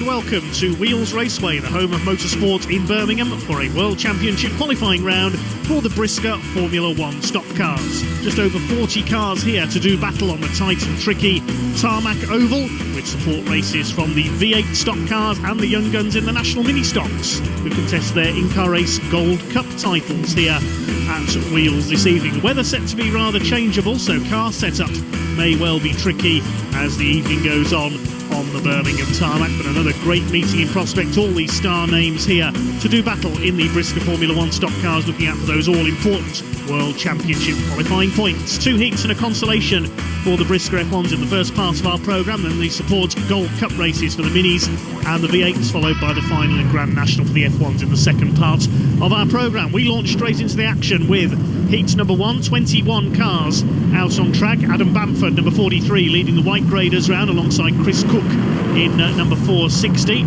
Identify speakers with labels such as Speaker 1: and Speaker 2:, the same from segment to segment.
Speaker 1: welcome to Wheels Raceway, the home of motorsport in Birmingham, for a World Championship qualifying round for the Brisca Formula 1 stock cars. Just over 40 cars here to do battle on the tight and tricky tarmac oval, with support races from the V8 stock cars and the young guns in the National Ministox, who contest their in-car race Gold Cup titles here at Wheels this evening. The weather set to be rather changeable, so car setup may well be tricky as the evening goes on the Birmingham tarmac, but another great meeting in prospect. All these star names here to do battle in the Brisca Formula 1 stock cars, looking out for those all-important World Championship qualifying points. 2 heats and a consolation for the Brisca F1s in the first part of our programme, then the support Gold Cup races for the Minis and the V8s, followed by the final and Grand National for the F1s in the second part of our programme. We launch straight into the action with heat number 1, 21 cars out on track. Adam Bamford, number 43, leading the white graders round alongside Chris Cook in number 460.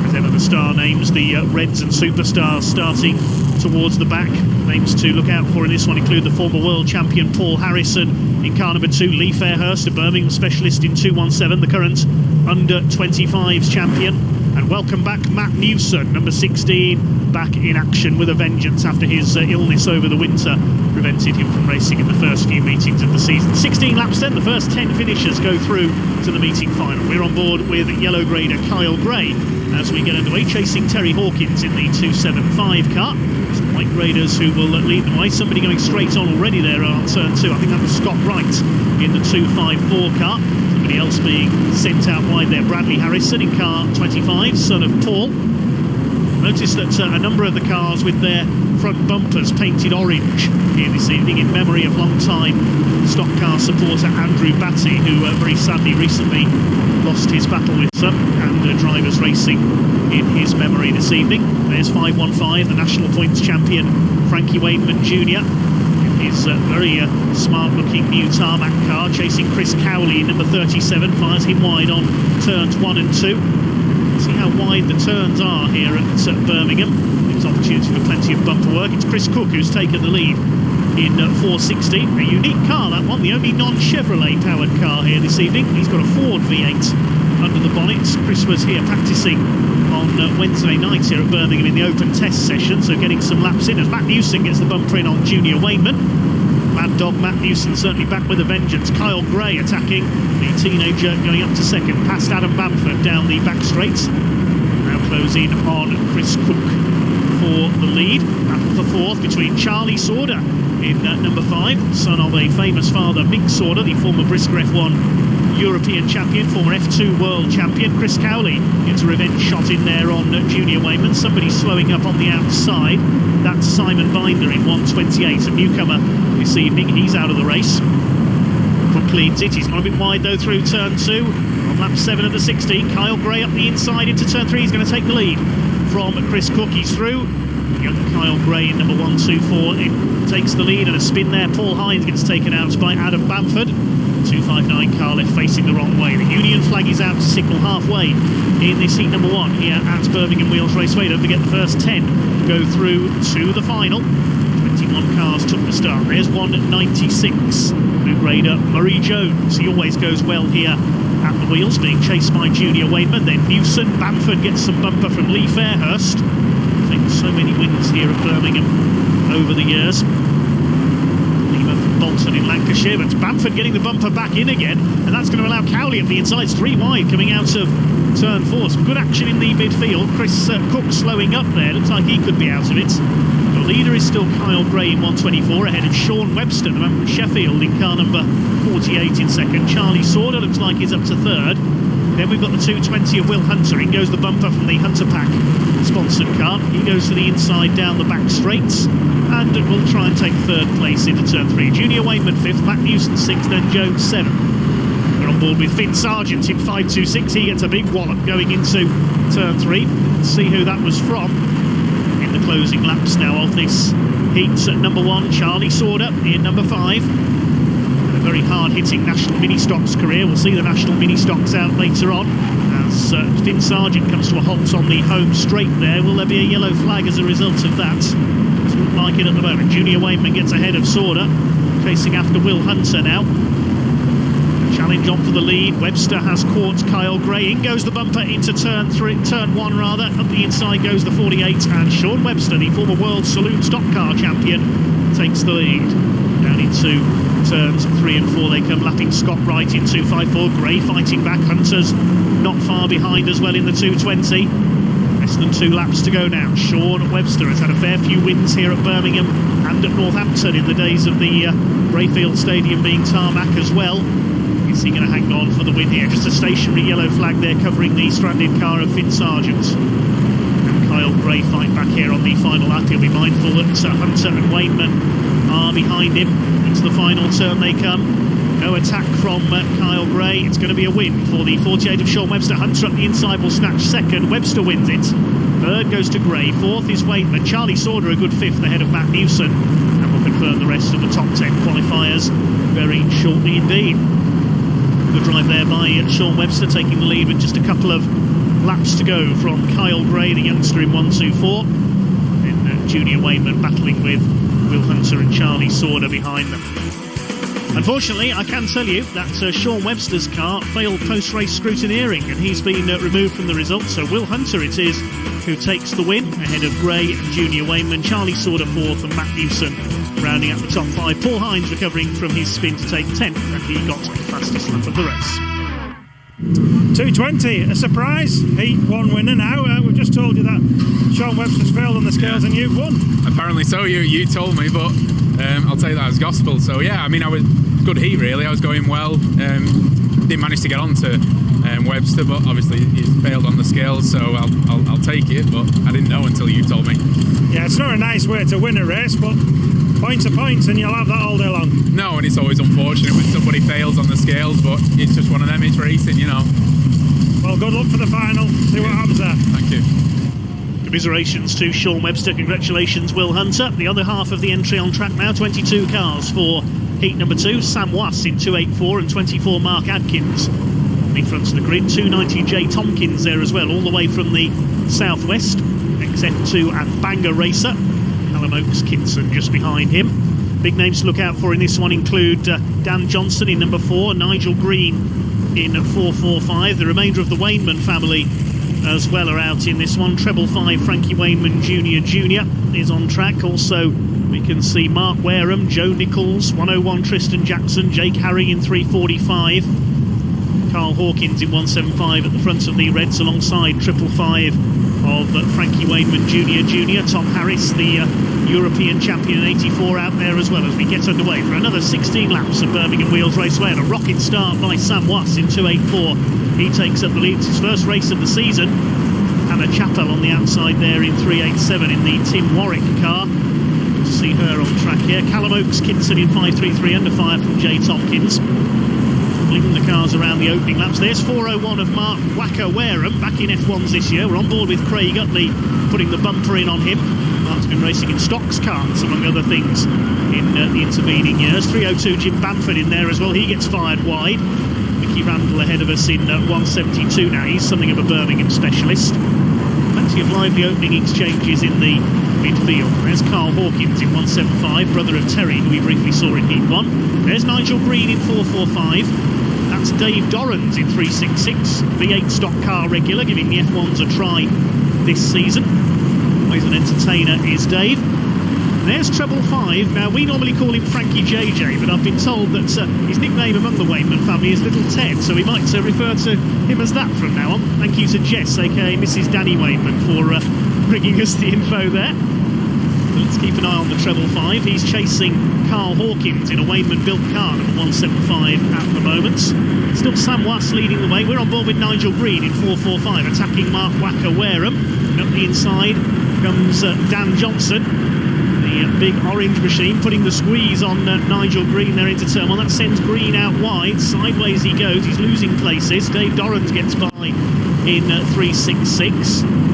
Speaker 1: As ever, the star names, the Reds and Superstars starting towards the back. Names to look out for in this one include the former world champion Paul Harrison in car number 2, Lee Fairhurst, a Birmingham specialist in 217, the current under-25s champion. And welcome back Matt Newson, number 16, back in action with a vengeance after his illness over the winter prevented him from racing in the first few meetings of the season. 16 laps then, the first 10 finishers go through to the meeting final. We're on board with yellow grader Kyle Gray as we get underway, chasing Terry Hawkins in the 275 car. Some white graders who will lead the way. Somebody going straight on already there on turn 2. I think that was Scott Wright in the 254 car. Somebody else being sent out wide there, Bradley Harrison in car 25, son of Paul. Notice that a number of the cars with their front bumpers painted orange here this evening in memory of long-time stock car supporter Andrew Batty, who very sadly recently lost his battle with some, and drivers racing in his memory this evening. There's 515, the national points champion Frankie Wainman Jr. in his very smart-looking new tarmac car, chasing Chris Cowley, number 37, fires him wide on turns 1 and 2. See how wide the turns are here at Birmingham. There's opportunity for plenty of bumper work. It's Chris Cook who's taken the lead in 460. A unique car, that one, the only non-Chevrolet powered car here this evening. He's got a Ford V8 under the bonnet. Chris was here practising on Wednesday night here at Birmingham in the open test session, so getting some laps in as Matt Newson gets the bumper in on Junior Wainman. Mad Dog Matt Newson certainly back with a vengeance. Kyle Gray attacking, the teenager going up to second, past Adam Bamford down the back straight. Now closing on Chris Cook for the lead. Battle for fourth between Charlie Sauder in number 5, son of a famous father, Mick Sauder, the former Brisca F1 European champion, former F2 world champion. Chris Cowley gets a revenge shot in there on Junior Wainman. Somebody slowing up on the outside. That's Simon Binder in 128, a newcomer this evening. He's out of the race. Cook leads it. He's gone a bit wide though through turn 2. On lap 7 of the 16, Kyle Gray up the inside into turn 3. He's going to take the lead from Chris Cook. He's through. Young Kyle Gray in number 124 takes the lead, and a spin there. Paul Hines gets taken out by Adam Bamford. 259 car left facing the wrong way. The Union flag is out to signal halfway in this heat number 1 here at Birmingham Wheels Raceway. Don't forget the first 10 go through to the final. 21 cars took the start. There's 196. Blue grader Murray Jones. He always goes well here at the wheels, being chased by Junior Wainman. Then Newson. Bamford gets some bumper from Lee Fairhurst. I think so many wins here at Birmingham over the years. Bolton in Lancashire, but Bamford getting the bumper back in again, and that's going to allow Cowley up the inside. It's 3 wide coming out of turn 4. Some good action in the midfield. Chris Cook slowing up there. Looks like he could be out of it. The leader is still Kyle Gray in 124, ahead of Shaun Webster, the man from Sheffield, in car number 48 in second. Charlie Sauder looks like he's up to third. Then we've got the 220 of Will Hunter. In goes the bumper from the Hunter Pack sponsored car. He goes to the inside down the back straights, and will try and take third place into turn 3. Junior Wainman 5th, Matt Newson 6th, then Jones 7th. We're on board with Finn Sargent in 526. He gets a big wallop going into turn 3. Let's see who that was from in the closing laps now of this heat. At number 1, Charlie Sauder in number 5. A very hard-hitting National Ministox career. We'll see the National Ministox out later on as Finn Sargent comes to a halt on the home straight there. Will there be a yellow flag as a result of that? Doesn't look like it at the moment. Junior Wainman gets ahead of Sauder, chasing after Will Hunter now. challenge on for the lead. Webster has caught Kyle Gray. In goes the bumper into turn 1 rather. Up the inside goes the 48, and Shaun Webster, the former world saloon stock car champion, takes the lead. Down into turns 3 and 4 they come, lapping Scott Wright in 2.54. Gray fighting back. Hunter's not far behind as well in the 2.20. Less than 2 laps to go now. Shaun Webster has had a fair few wins here at Birmingham and at Northampton in the days of the Brayfield Stadium being tarmac as well. Is he going to hang on for the win here? Just a stationary yellow flag there covering the stranded car of Finn Sargent. And Kyle Gray fight back here on the final lap. He'll be mindful that Hunter and Wainman are behind him. Into the final turn they come. No attack from Kyle Gray. It's going to be a win for the 48 of Shaun Webster. Hunter up the inside will snatch second. Webster wins it. Third goes to Gray. Fourth is Wainman. Charlie Sauder a good fifth ahead of Matt Newson. And we'll confirm the rest of the top 10 qualifiers very shortly indeed. Good drive there by Shaun Webster, taking the lead with just a couple of laps to go from Kyle Gray, the youngster, in 1.24. And Junior Wainman battling with Will Hunter and Charlie Sauder behind them. Unfortunately, I can tell you that Shaun Webster's car failed post-race scrutineering, and he's been removed from the results. So Will Hunter it is who takes the win ahead of Gray and Junior Wainman. Charlie Sauder fourth, and Matt Newson rounding up the top 5. Paul Hines recovering from his spin to take 10th, and he got the fastest lap of the race.
Speaker 2: 2.20, a surprise Heat 1 winner now. We've just told you that Shaun Webster's failed on the scales and you've won.
Speaker 3: Apparently so, you told me, but I'll take that as gospel. So yeah, I mean, I was good heat really. I was going well. Didn't manage to get on to Webster, but obviously he's failed on the scales, so I'll take it. But I didn't know until you told me.
Speaker 2: Yeah, it's not a nice way to win a race, but points are points, and you'll have that all day long.
Speaker 3: No, and it's always unfortunate when somebody fails on the scales, but it's just one of them. It's racing, you know.
Speaker 2: Well, good luck for the final. See what happens there.
Speaker 3: Thank you.
Speaker 1: Commiserations to Shaun Webster. Congratulations, Will Hunter. The other half of the entry on track now. 22 cars for heat number 2. Sam Wass in 2.84 and 24 Mark Adkins in front of the grid. 2.90 Jay Tompkins there as well, all the way from the southwest. XF2 and Bangor racer. Callum Oaks Kitson just behind him. Big names to look out for in this one include Dan Johnson in number 4, Nigel Green in 4.45. The remainder of the Wainman family as well are out in this one. Treble 5 Frankie Wainman Jr. is on track. Also we can see Mark Wareham, Joe Nickolls, 101 Tristan Jackson, Jake Harry in 3.45. Karl Hawkins in 1.75 at the front of the Reds, alongside 555 of Frankie Wainman Jr. Tom Harris, the European champion in 84, out there as well as we get underway for another 16 laps of Birmingham Wheels Raceway, and a rocket start by Sam Wass in 2.84. He takes up the lead. It's his first race of the season. Hannah Chappell on the outside there in 3.87 in the Tim Warwick car. Good to see her on track here. Callum Oaks Kitson in 5.33 under fire from Jay Tompkins. Leading the cars around the opening laps. There's 4.01 of Mark Wacker Wareham, back in F1s this year. We're on board with Craig Utley putting the bumper in on him. Mark's been racing in stocks karts, among other things, in the intervening years. 3.02 Jim Bamford in there as well. He gets fired wide. Mickey Randell ahead of us in 1.72 now. He's something of a Birmingham specialist. Plenty of lively opening exchanges in the midfield. There's Karl Hawkins in 1.75, brother of Terry, who we briefly saw in Heat 1. There's Nigel Green in 4.45. That's Dave Dorrans in 3.66, V8 stock car regular, giving the F1s a try this season. Always an entertainer is Dave. There's Treble 5. Now, we normally call him Frankie JJ, but I've been told that his nickname among the Wainman family is Little Ted, so we might refer to him as that from now on. Thank you to Jess, aka Mrs. Danny Wainman, for bringing us the info there. Let's keep an eye on the Treble 5. He's chasing Karl Hawkins in a Wainman-built car, number 175 at the moment. Still Sam Wass leading the way. We're on board with Nigel Green in 4.45, attacking Mark Wacker Wareham. And up the inside comes Dan Johnson, the big orange machine, putting the squeeze on Nigel Green there into turn 1. That sends Green out wide. Sideways he goes. He's losing places. Dave Dorrans gets by in 3.66.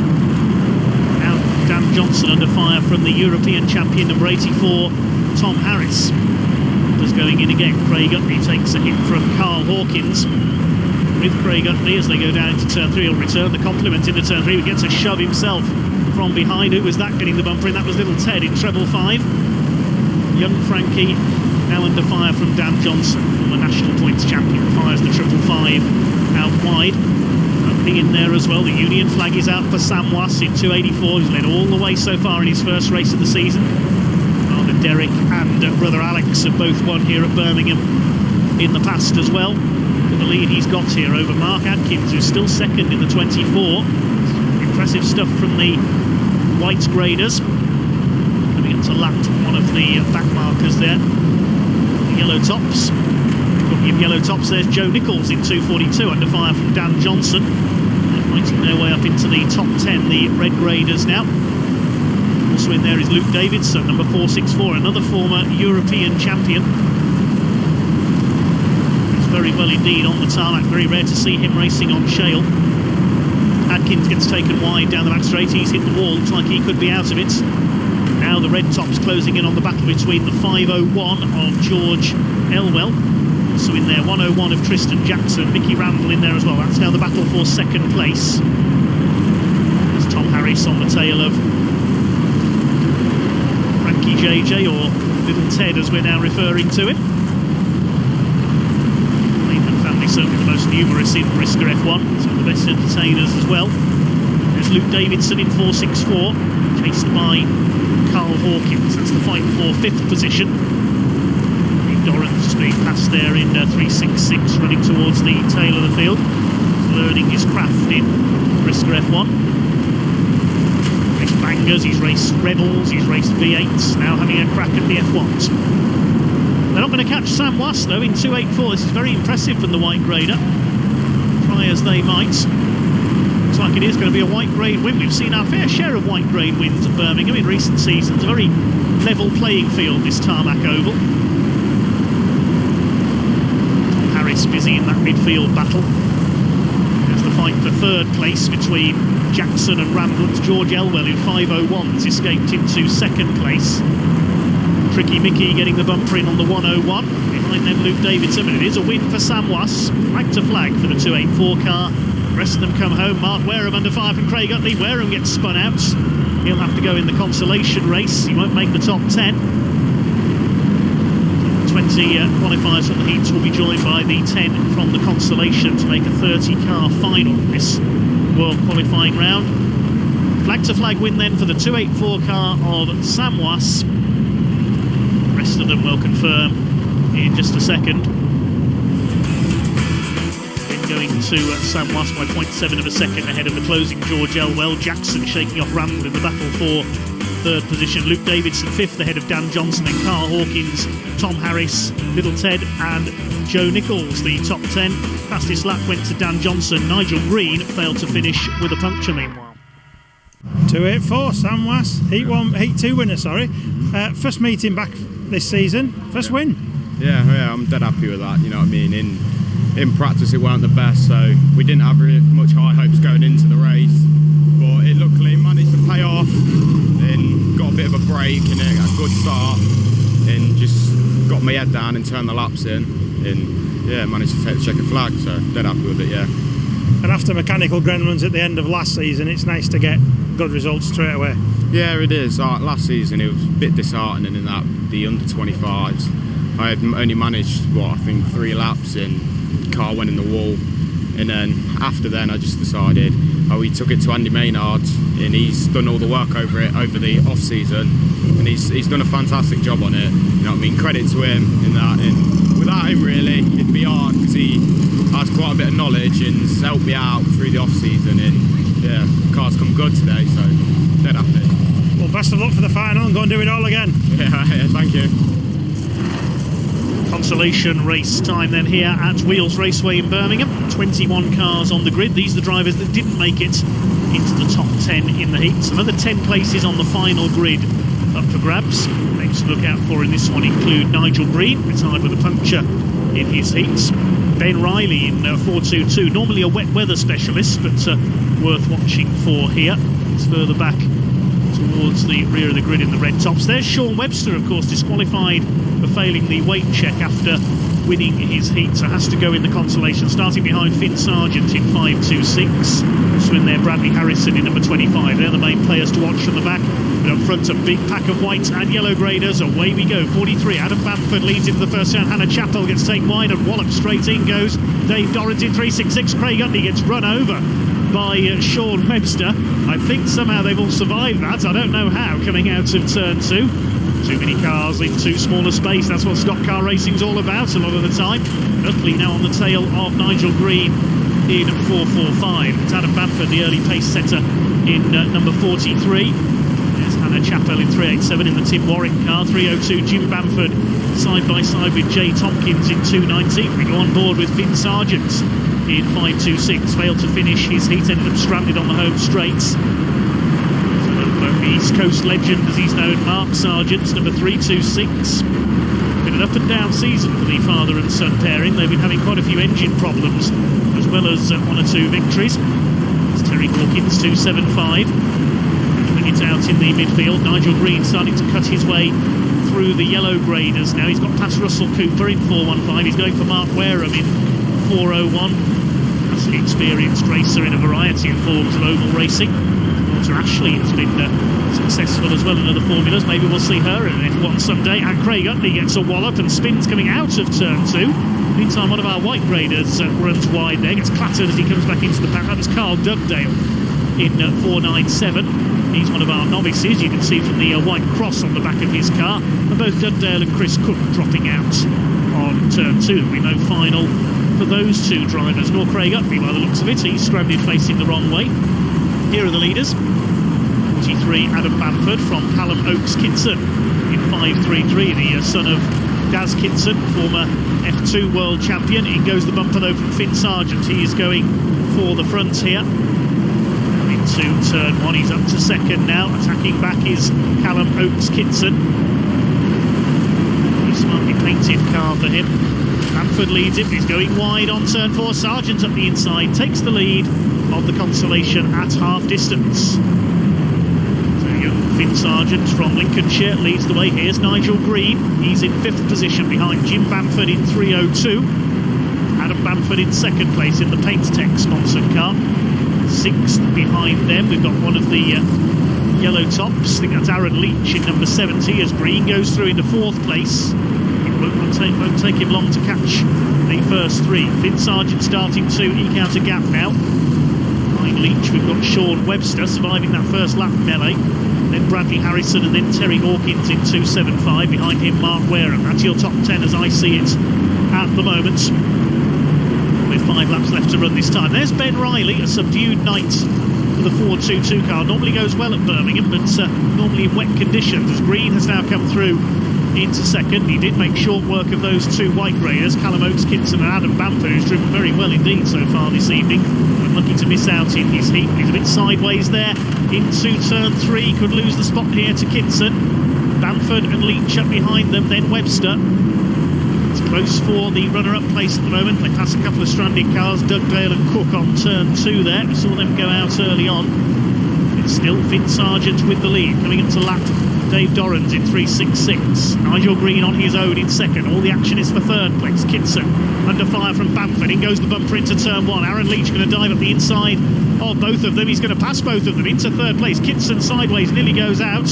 Speaker 1: Dan Johnson under fire from the European champion, number 84, Tom Harris. Just going in again. Craig Utley takes a hit from Karl Hawkins. With Craig Utley as they go down into turn 3, he'll return the compliment into turn 3. He gets a shove himself from behind. Who was that getting the bumper in? That was Little Ted in Treble 5. Young Frankie Now under fire from Dan Johnson, former national points champion, fires the 555 out wide. Opening in there as well, the Union flag is out for Samual in 284. He's led all the way so far in his first race of the season. Father Derek and brother Alex have both won here at Birmingham in the past as well. Look at the lead he's got here over Mark Adkins, who's still second in the 24. Impressive stuff from the Whites graders. Coming up to lap one of the back markers there. The yellow tops. Talking of yellow tops, there's Joe Nickolls in 242 under fire from Dan Johnson. They're fighting their way up into the top 10, the red graders now. Also in there is Luke Davidson, number 464, another former European champion. He's very well indeed on the tarmac, very rare to see him racing on shale. Adkins gets taken wide down the back straight, he's hit the wall, looks like he could be out of it. Now the red tops closing in on the battle between the 501 of George Elwell. Also in there, 101 of Tristan Jackson, Mickey Randell in there as well. That's now the battle for second place. There's Tom Harris on the tail of Frankie JJ, or Little Ted as we're now referring to him. Wainman family certainly the most numerous in Brisca F1, some of the best entertainers as well. There's Luke Davidson in 464, chased by Karl Hawkins. That's the fight for 5th position. Doran's just being passed there in 366, running towards the tail of the field. He's learning his craft in Brisca F1. Raced bangers, he's raced Rebels, he's raced V8s, now having a crack at the F1s. They're not going to catch Sam Wass though in 284. This is very impressive from the white grader. Try as they might. Looks like it is going to be a white grade win. We've seen our fair share of white grade wins at Birmingham in recent seasons. A very level playing field, this tarmac oval. Busy in that midfield battle. There's the fight for 3rd place between Jackson and Randall's George Elwell, who 501s escaped into 2nd place. Tricky Mickey getting the bumper in on the 101. Behind them Luke Davidson, but it is a win for Sam Wass. Flag to flag for the 284 car. The rest of them come home. Mark Wareham under fire from Craig Utley. Wareham gets spun out. He'll have to go in the Consolation Race. He won't make the top 10. 20 qualifiers from the heats will be joined by the 10 from the Consolation to make a 30-car final this World Qualifying Round. Flag to flag win then for the 284 car of Sam Wass. The rest of them will confirm in just a second. Then going to Sam Wass by 0.7 of a second ahead of the closing George Elwell. Jackson shaking off Randell in the battle for 3rd position. Luke Davidson 5th ahead of Dan Johnson, then Karl Hawkins, Tom Harris, Little Ted and Joe Nickolls. The top 10. Fastest lap went to Dan Johnson. Nigel Green failed to finish with a puncture meanwhile.
Speaker 2: 284, Sam Wass, Heat 2 winner, sorry. First meeting back this season, first win.
Speaker 4: Yeah, I'm dead happy with that, you know what I mean. In practice it weren't the best, so we didn't have really much high hopes going into the race, but it luckily managed to pay off and got a bit of a break and a good start and just got my head down and turned the laps in and yeah, managed to take the checkered flag, so dead happy with it, yeah.
Speaker 2: And after mechanical gremlins at the end of last season, it's nice to get good results straight away.
Speaker 4: Yeah, it is. Last season it was a bit disheartening in that the under 25s. I had only managed, I think 3 laps and Karl went in the wall. And then after then I just decided, we took it to Andy Maynard and he's done all the work over it over the off season and he's done a fantastic job on it. You know what I mean? Credit to him in that. And without him really, it'd be hard because he has quite a bit of knowledge and has helped me out through the off season. And yeah, the car's come good today, so dead happy.
Speaker 2: Well, best of luck for the final and go and do it all again.
Speaker 4: Yeah, thank you.
Speaker 1: Consolation race time then here at Wheels Raceway in Birmingham. 21 cars on the grid. These are the drivers that didn't make it into the top 10 in the heats. Another 10 places on the final grid up for grabs. Names to look out for in this one include Nigel Green, retired with a puncture in his heats. Ben Riley in 422, normally a wet weather specialist, but worth watching for here. It's further back towards the rear of the grid in the red tops. There's Shaun Webster, of course, disqualified for failing the weight check after winning his heat, so has to go in the consolation, starting behind Finn Sargent in 5.26. Also in there Bradley Harrison in number 25. They're the main players to watch from the back. But up front, a big pack of white and yellow graders. Away we go. 43. Adam Bamford leads into the first round. Hannah Chappell gets taken wide and wallop straight in goes Dave Dorrans in 3.66. Craig Utley gets run over by Shaun Webster. I think somehow they've all survived that. I don't know how, coming out of turn 2. Too many cars in too small a space. That's what stock car racing's all about a lot of the time. Utley now on the tail of Nigel Green in 4.45. It's Adam Bamford, the early pace setter, in number 43. There's Hannah Chappell in 3.87 in the Tim Warwick car. 3.02 Jim Bamford side by side with Jay Tompkins in 2.19. We go on board with Finn Sargent in 5.26. Failed to finish his heat, ended up stranded on the home straights. The East Coast legend, as he's known, Mark Sargent, number 3.26. Been an up and down season for the father and son pairing. They've been having quite a few engine problems, as well as 1 or 2 victories. It's Terry Hawkins, 2.75. Putting it out in the midfield. Nigel Green starting to cut his way through the yellow graders now. He's got past Russell Cooper in 4.15. He's going for Mark Wareham in 4.01. That's an experienced racer in a variety of forms of oval racing. Ashley has been successful as well in other formulas. Maybe we'll see her in F1 someday. And Craig Utley gets a wallop and spins coming out of turn 2. Meantime, one of our white graders runs wide there, gets clattered as he comes back into the pack. That was Karl Dugdale in 4.97. He's one of our novices. You can see from the white cross on the back of his car. And both Dugdale and Chris Cook dropping out on turn 2. There'll be no final for those two drivers, nor Craig Utley by the looks of it. He's stranded facing the wrong way. Here are the leaders. 43 Adam Bamford from Callum Oaks Kitson in 5.33, the son of Daz Kitson, former F2 world champion. In goes the bumper though from Finn Sargent. He is going for the front here. Into turn 1, he's up to second now. Attacking back is Callum Oaks Kitson. A smartly painted car for him. Bamford leads it, he's going wide on turn 4. Sargent up the inside takes the lead of the consolation at half distance. So young Finn Sargent from Lincolnshire leads the way. Here's Nigel Green. He's in 5th position behind Jim Bamford in 3.02. Adam Bamford in 2nd place in the Paint Tech sponsored car. 6th behind them, we've got one of the yellow tops. I think that's Aaron Leach in number 70 as Green goes through into 4th place. It won't take him long to catch the first 3. Finn Sargent starting to eke out a gap now. Behind Leach, we've got Shaun Webster surviving that first lap melee. Then Bradley Harrison and then Terry Hawkins in 2.75. Behind him, Mark Wareham. That's your top 10 as I see it at the moment. With 5 laps left to run this time. There's Ben Riley, a subdued night for the 4.22 car. Normally goes well at Birmingham, but normally in wet conditions. As Green has now come through into 2nd. He did make short work of those 2 white graders, Callum Oaks Kitson and Adam Bamford, who's driven very well indeed so far this evening. Unlucky to miss out in his heat. He's a bit sideways there into turn 3. Could lose the spot here to Kitson. Bamford and Leach up behind them, then Webster. It's close for the runner-up place at the moment. They pass a couple of stranded cars, Dugdale and Cook on turn 2 there. We saw them go out early on. It's still Finn Sargent with the lead, coming into lap Dave Dorrans in 3.66. Nigel Green on his own in 2nd. All the action is for 3rd place. Kitson under fire from Bamford. In goes the bumper into turn 1. Aaron Leach going to dive up the inside of both of them. He's going to pass both of them into 3rd place. Kitson sideways, nearly goes out.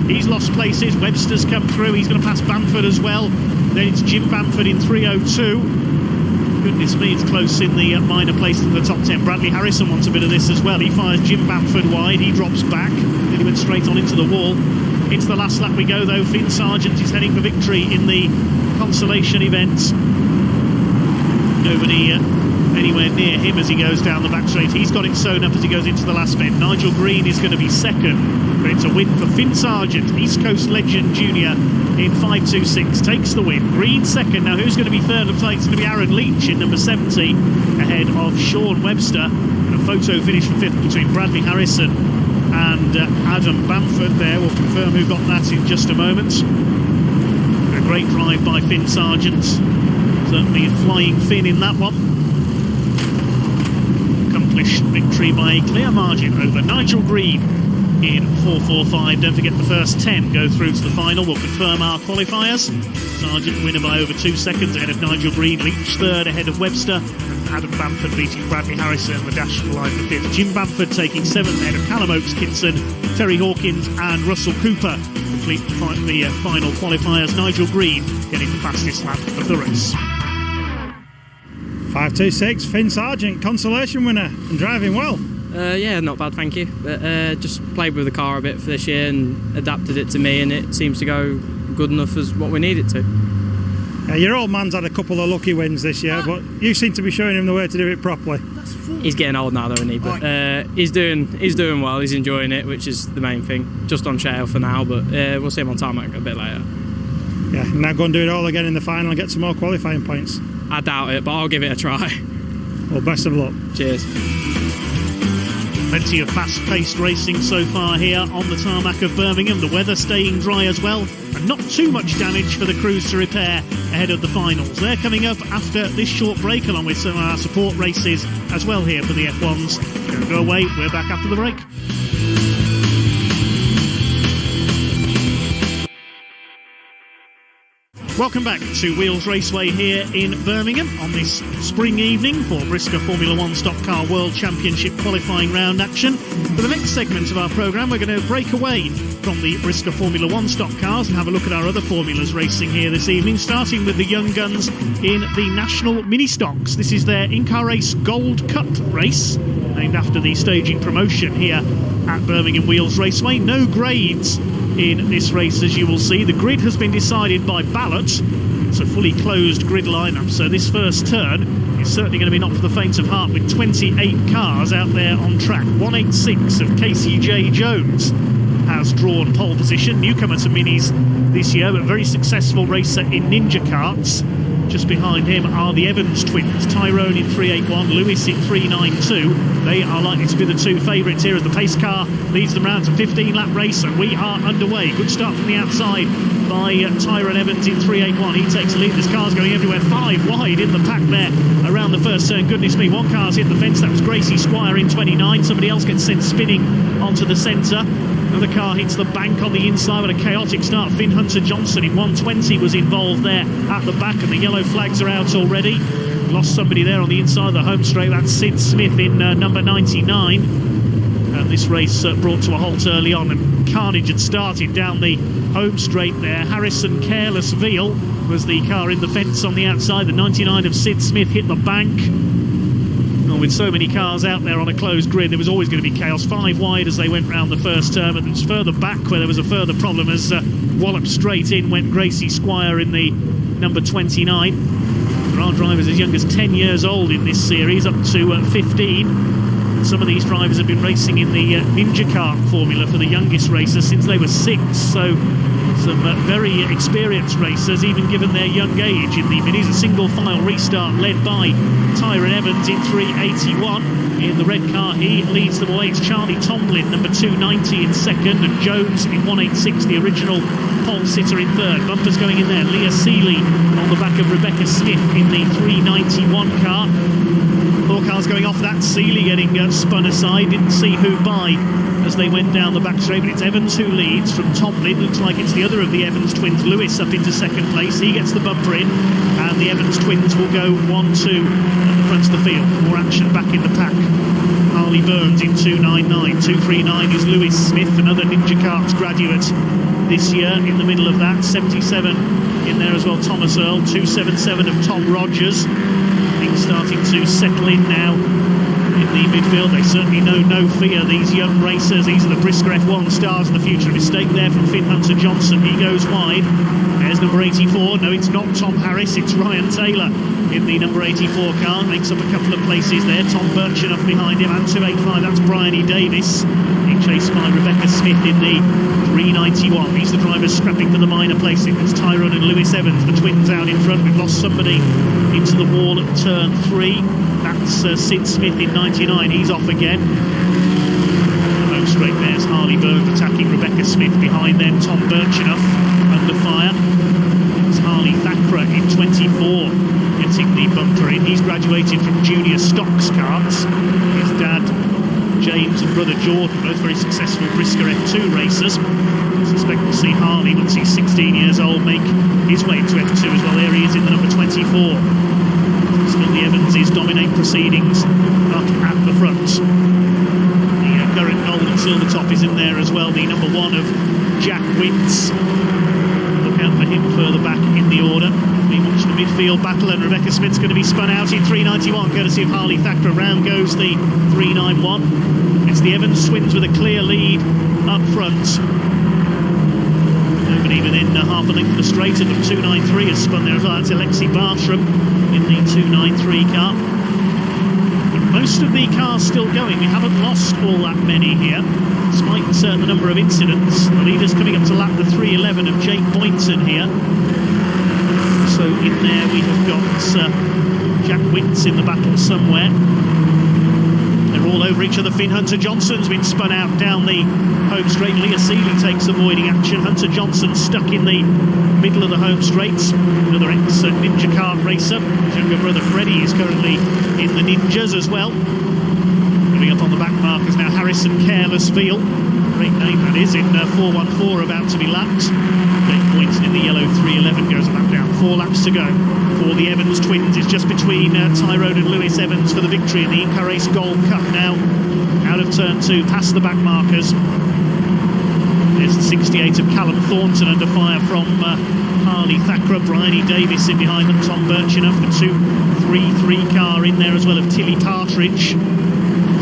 Speaker 1: He's lost places. Webster's come through. He's going to pass Bamford as well. Then it's Jim Bamford in 3.02. Goodness me, it's close in the minor place to the top 10. Bradley Harrison wants a bit of this as well. He fires Jim Bamford wide. He drops back. Then he went straight on into the wall. Into the last lap we go though. Finn Sargent is heading for victory in the consolation event. Nobody anywhere near him as he goes down the back straight. He's got it sewn up as he goes into the last bend. Nigel Green is going to be 2nd, but it's a win for Finn Sargent, East Coast legend junior in 5.26, takes the win. Green 2nd. Now who's going to be 3rd place? It's going to be Aaron Leach in number 70 ahead of Shaun Webster. And a photo finish for 5th between Bradley Harrison and Adam Bamford there. We'll confirm who got that in just a moment. A great drive by Finn Sargent. Certainly a flying Finn in that one. Accomplished victory by a clear margin over Nigel Green in 4:45. Don't forget the first 10 go through to the final. We'll confirm our qualifiers. Sargent winner by over 2 seconds ahead of Nigel Green. Leach third ahead of Webster. Adam Bamford beating Bradley Harrison in the dash for line for fifth. Jim Bamford taking seventh ahead of Callum Kitson, Terry Hawkins and Russell Cooper. Complete the final qualifiers. Nigel Green getting the fastest lap of the race.
Speaker 2: 5.26, Finn Sargent, consolation winner and driving well.
Speaker 5: Yeah, not bad, thank you. But just played with the car a bit for this year and adapted it to me, and it seems to go good enough as what we need it to.
Speaker 2: Your old man's had a couple of lucky wins this year, but you seem to be showing him the way to do it properly.
Speaker 5: He's getting old now, though, isn't he? But he's doing well. He's enjoying it, which is the main thing. Just on shale for now, but we'll see him on tarmac a bit later.
Speaker 2: Yeah, now go and do it all again in the final and get some more qualifying points.
Speaker 5: I doubt it, but I'll give it a try.
Speaker 2: Well, best of luck.
Speaker 5: Cheers.
Speaker 1: Plenty of fast-paced racing so far here on the tarmac of Birmingham. The weather staying dry as well, and not too much damage for the crews to repair ahead of the finals. They're coming up after this short break, along with some of our support races as well here for the F1s. Don't go away, we're back after the break. Welcome back to Wheels Raceway here in Birmingham on this spring evening for Brisca Formula 1 Stock Car World Championship qualifying round action. For the next segment of our programme, we're going to break away from the Brisca Formula 1 stock cars and have a look at our other formulas racing here this evening, starting with the young guns in the National Ministox. This is their in-car race Gold Cup race, named after the staging promotion here at Birmingham Wheels Raceway. No grades in this race, as you will see. The grid has been decided by ballot. It's a fully closed grid lineup, so this first turn is certainly going to be not for the faint of heart, with 28 cars out there on track. 186 of Casey J. Jones has drawn pole position, newcomer to Minis this year, but very successful racer in Ninja Karts. Just behind him are the Evans twins, Tyrone in 381, Lewis in 392. They are likely to be the two favourites here as the pace car leads them round to 15-lap race, and we are underway. Good start from the outside by Tyrone Evans in 381. He takes the lead. This car's going everywhere. 5 wide in the pack there around the first turn. Goodness me, one car's hit the fence. That was Gracie Squire in 29. Somebody else gets sent spinning onto the centre. Another car hits the bank on the inside with a chaotic start. Finn Hunter Johnson in 120 was involved there at the back, and the yellow flags are out already. Lost somebody there on the inside of the home straight. That's Sid Smith in number 99. And this race brought to a halt early on, and carnage had started down the home straight there. Harrison Careless Veal was the car in the fence on the outside. The 99 of Sid Smith hit the bank. Well, with so many cars out there on a closed grid, there was always going to be chaos. 5 wide as they went round the first turn, but it was further back where there was a further problem as wallop straight in went Gracie Squire in the number 29. There are drivers as young as 10 years old in this series, up to 15. Some of these drivers have been racing in the Ninja Kart formula for the youngest racers since they were 6, so some very experienced racers, even given their young age in the minis. A single file restart led by Tyrone Evans in 381. In the red car, he leads them away. It's Charlie Tomlin, number 290 in second, and Jones in 186, the original pole sitter in third. Bumpers going in there. Leah Seeley on the back of Rebecca Smith in the 391 car. 4 cars going off that. Seeley getting spun aside. Didn't see who by as they went down the back straight, but it's Evans who leads from Tomlin. Looks like it's the other of the Evans twins, Lewis, up into second place. He gets the bumper in, and the Evans twins will go 1-2 at the front of the field. More action back in the pack. Harley Burns in 299. 239 is Lewis Smith, another Ninja Karts graduate this year. In the middle of that, 77 in there as well, Thomas Earl. 277 of Tom Rogers. Things starting to settle in now in the midfield. They certainly know no fear, these young racers. These are the Brisca F1 stars of the future. A mistake there from Finn Hunter Johnson. He goes wide. There's number 84. No, it's not Tom Harris, it's Ryan Taylor in the number 84 car. Makes up a couple of places there. Tom Birchenough behind him, and 285. That's Brian E. Davis. Being chased by Rebecca Smith in the 391. These are the drivers scrapping for the minor placing. It's Tyrone and Lewis Evans, the twins out in front. We've lost somebody into the wall at turn 3. That's Sid Smith in 99. He's off again. The home straight there's Harley Burns attacking Rebecca Smith behind them. Tom Birchenough under fire. It's Harley Thakra in 24 getting the bumper in. He's graduated from junior stocks karts. His dad, Jay James and brother Jordan, both very successful Brisca F2 racers. I suspect we'll see Harley, once he's 16 years old, make his way to F2 as well. There he is in the number 24. Still the Evanses dominate proceedings up at the front. The current gold and silver top is in there as well, the number 1 of Jack Wintz. Look out for him further back in the order. We watch the midfield battle, and Rebecca Smith's going to be spun out in 391, courtesy of Harley Thacker. Round goes the 391. It's the Evans twins with a clear lead up front. Nobody within half a length of the straight of them. 293 has spun there as well. It's Alexi Bartram in the 293 car. But most of the cars still going. We haven't lost all that many here, despite the number of incidents. The leader's coming up to lap the 311 of Jake Boynton here. So in there we have got Jack Wintz in the battle somewhere. They're all over each other. Finn Hunter-Johnson's been spun out down the home straight. Leah Seeley takes avoiding action. Hunter-Johnson stuck in the middle of the home straights. Another ex-Ninja kart racer. His younger brother Freddie is currently in the Ninjas as well. Coming up on the back markers now, Harrison Carelessville. Great name that is, in 414, about to be lapped. Jake Boynton in the yellow 311 goes a lap down. 4 laps to go for the Evans twins. It's just between Tyrone and Lewis Evans for the victory in the Inca Race Gold Cup now. Out of turn 2, past the back markers. There's the 68 of Callum Thornton under fire from Harley Thacker. Bryony Davis in behind them. Tom Birchenough, the 2-3-3 car in there as well of Tilly Partridge.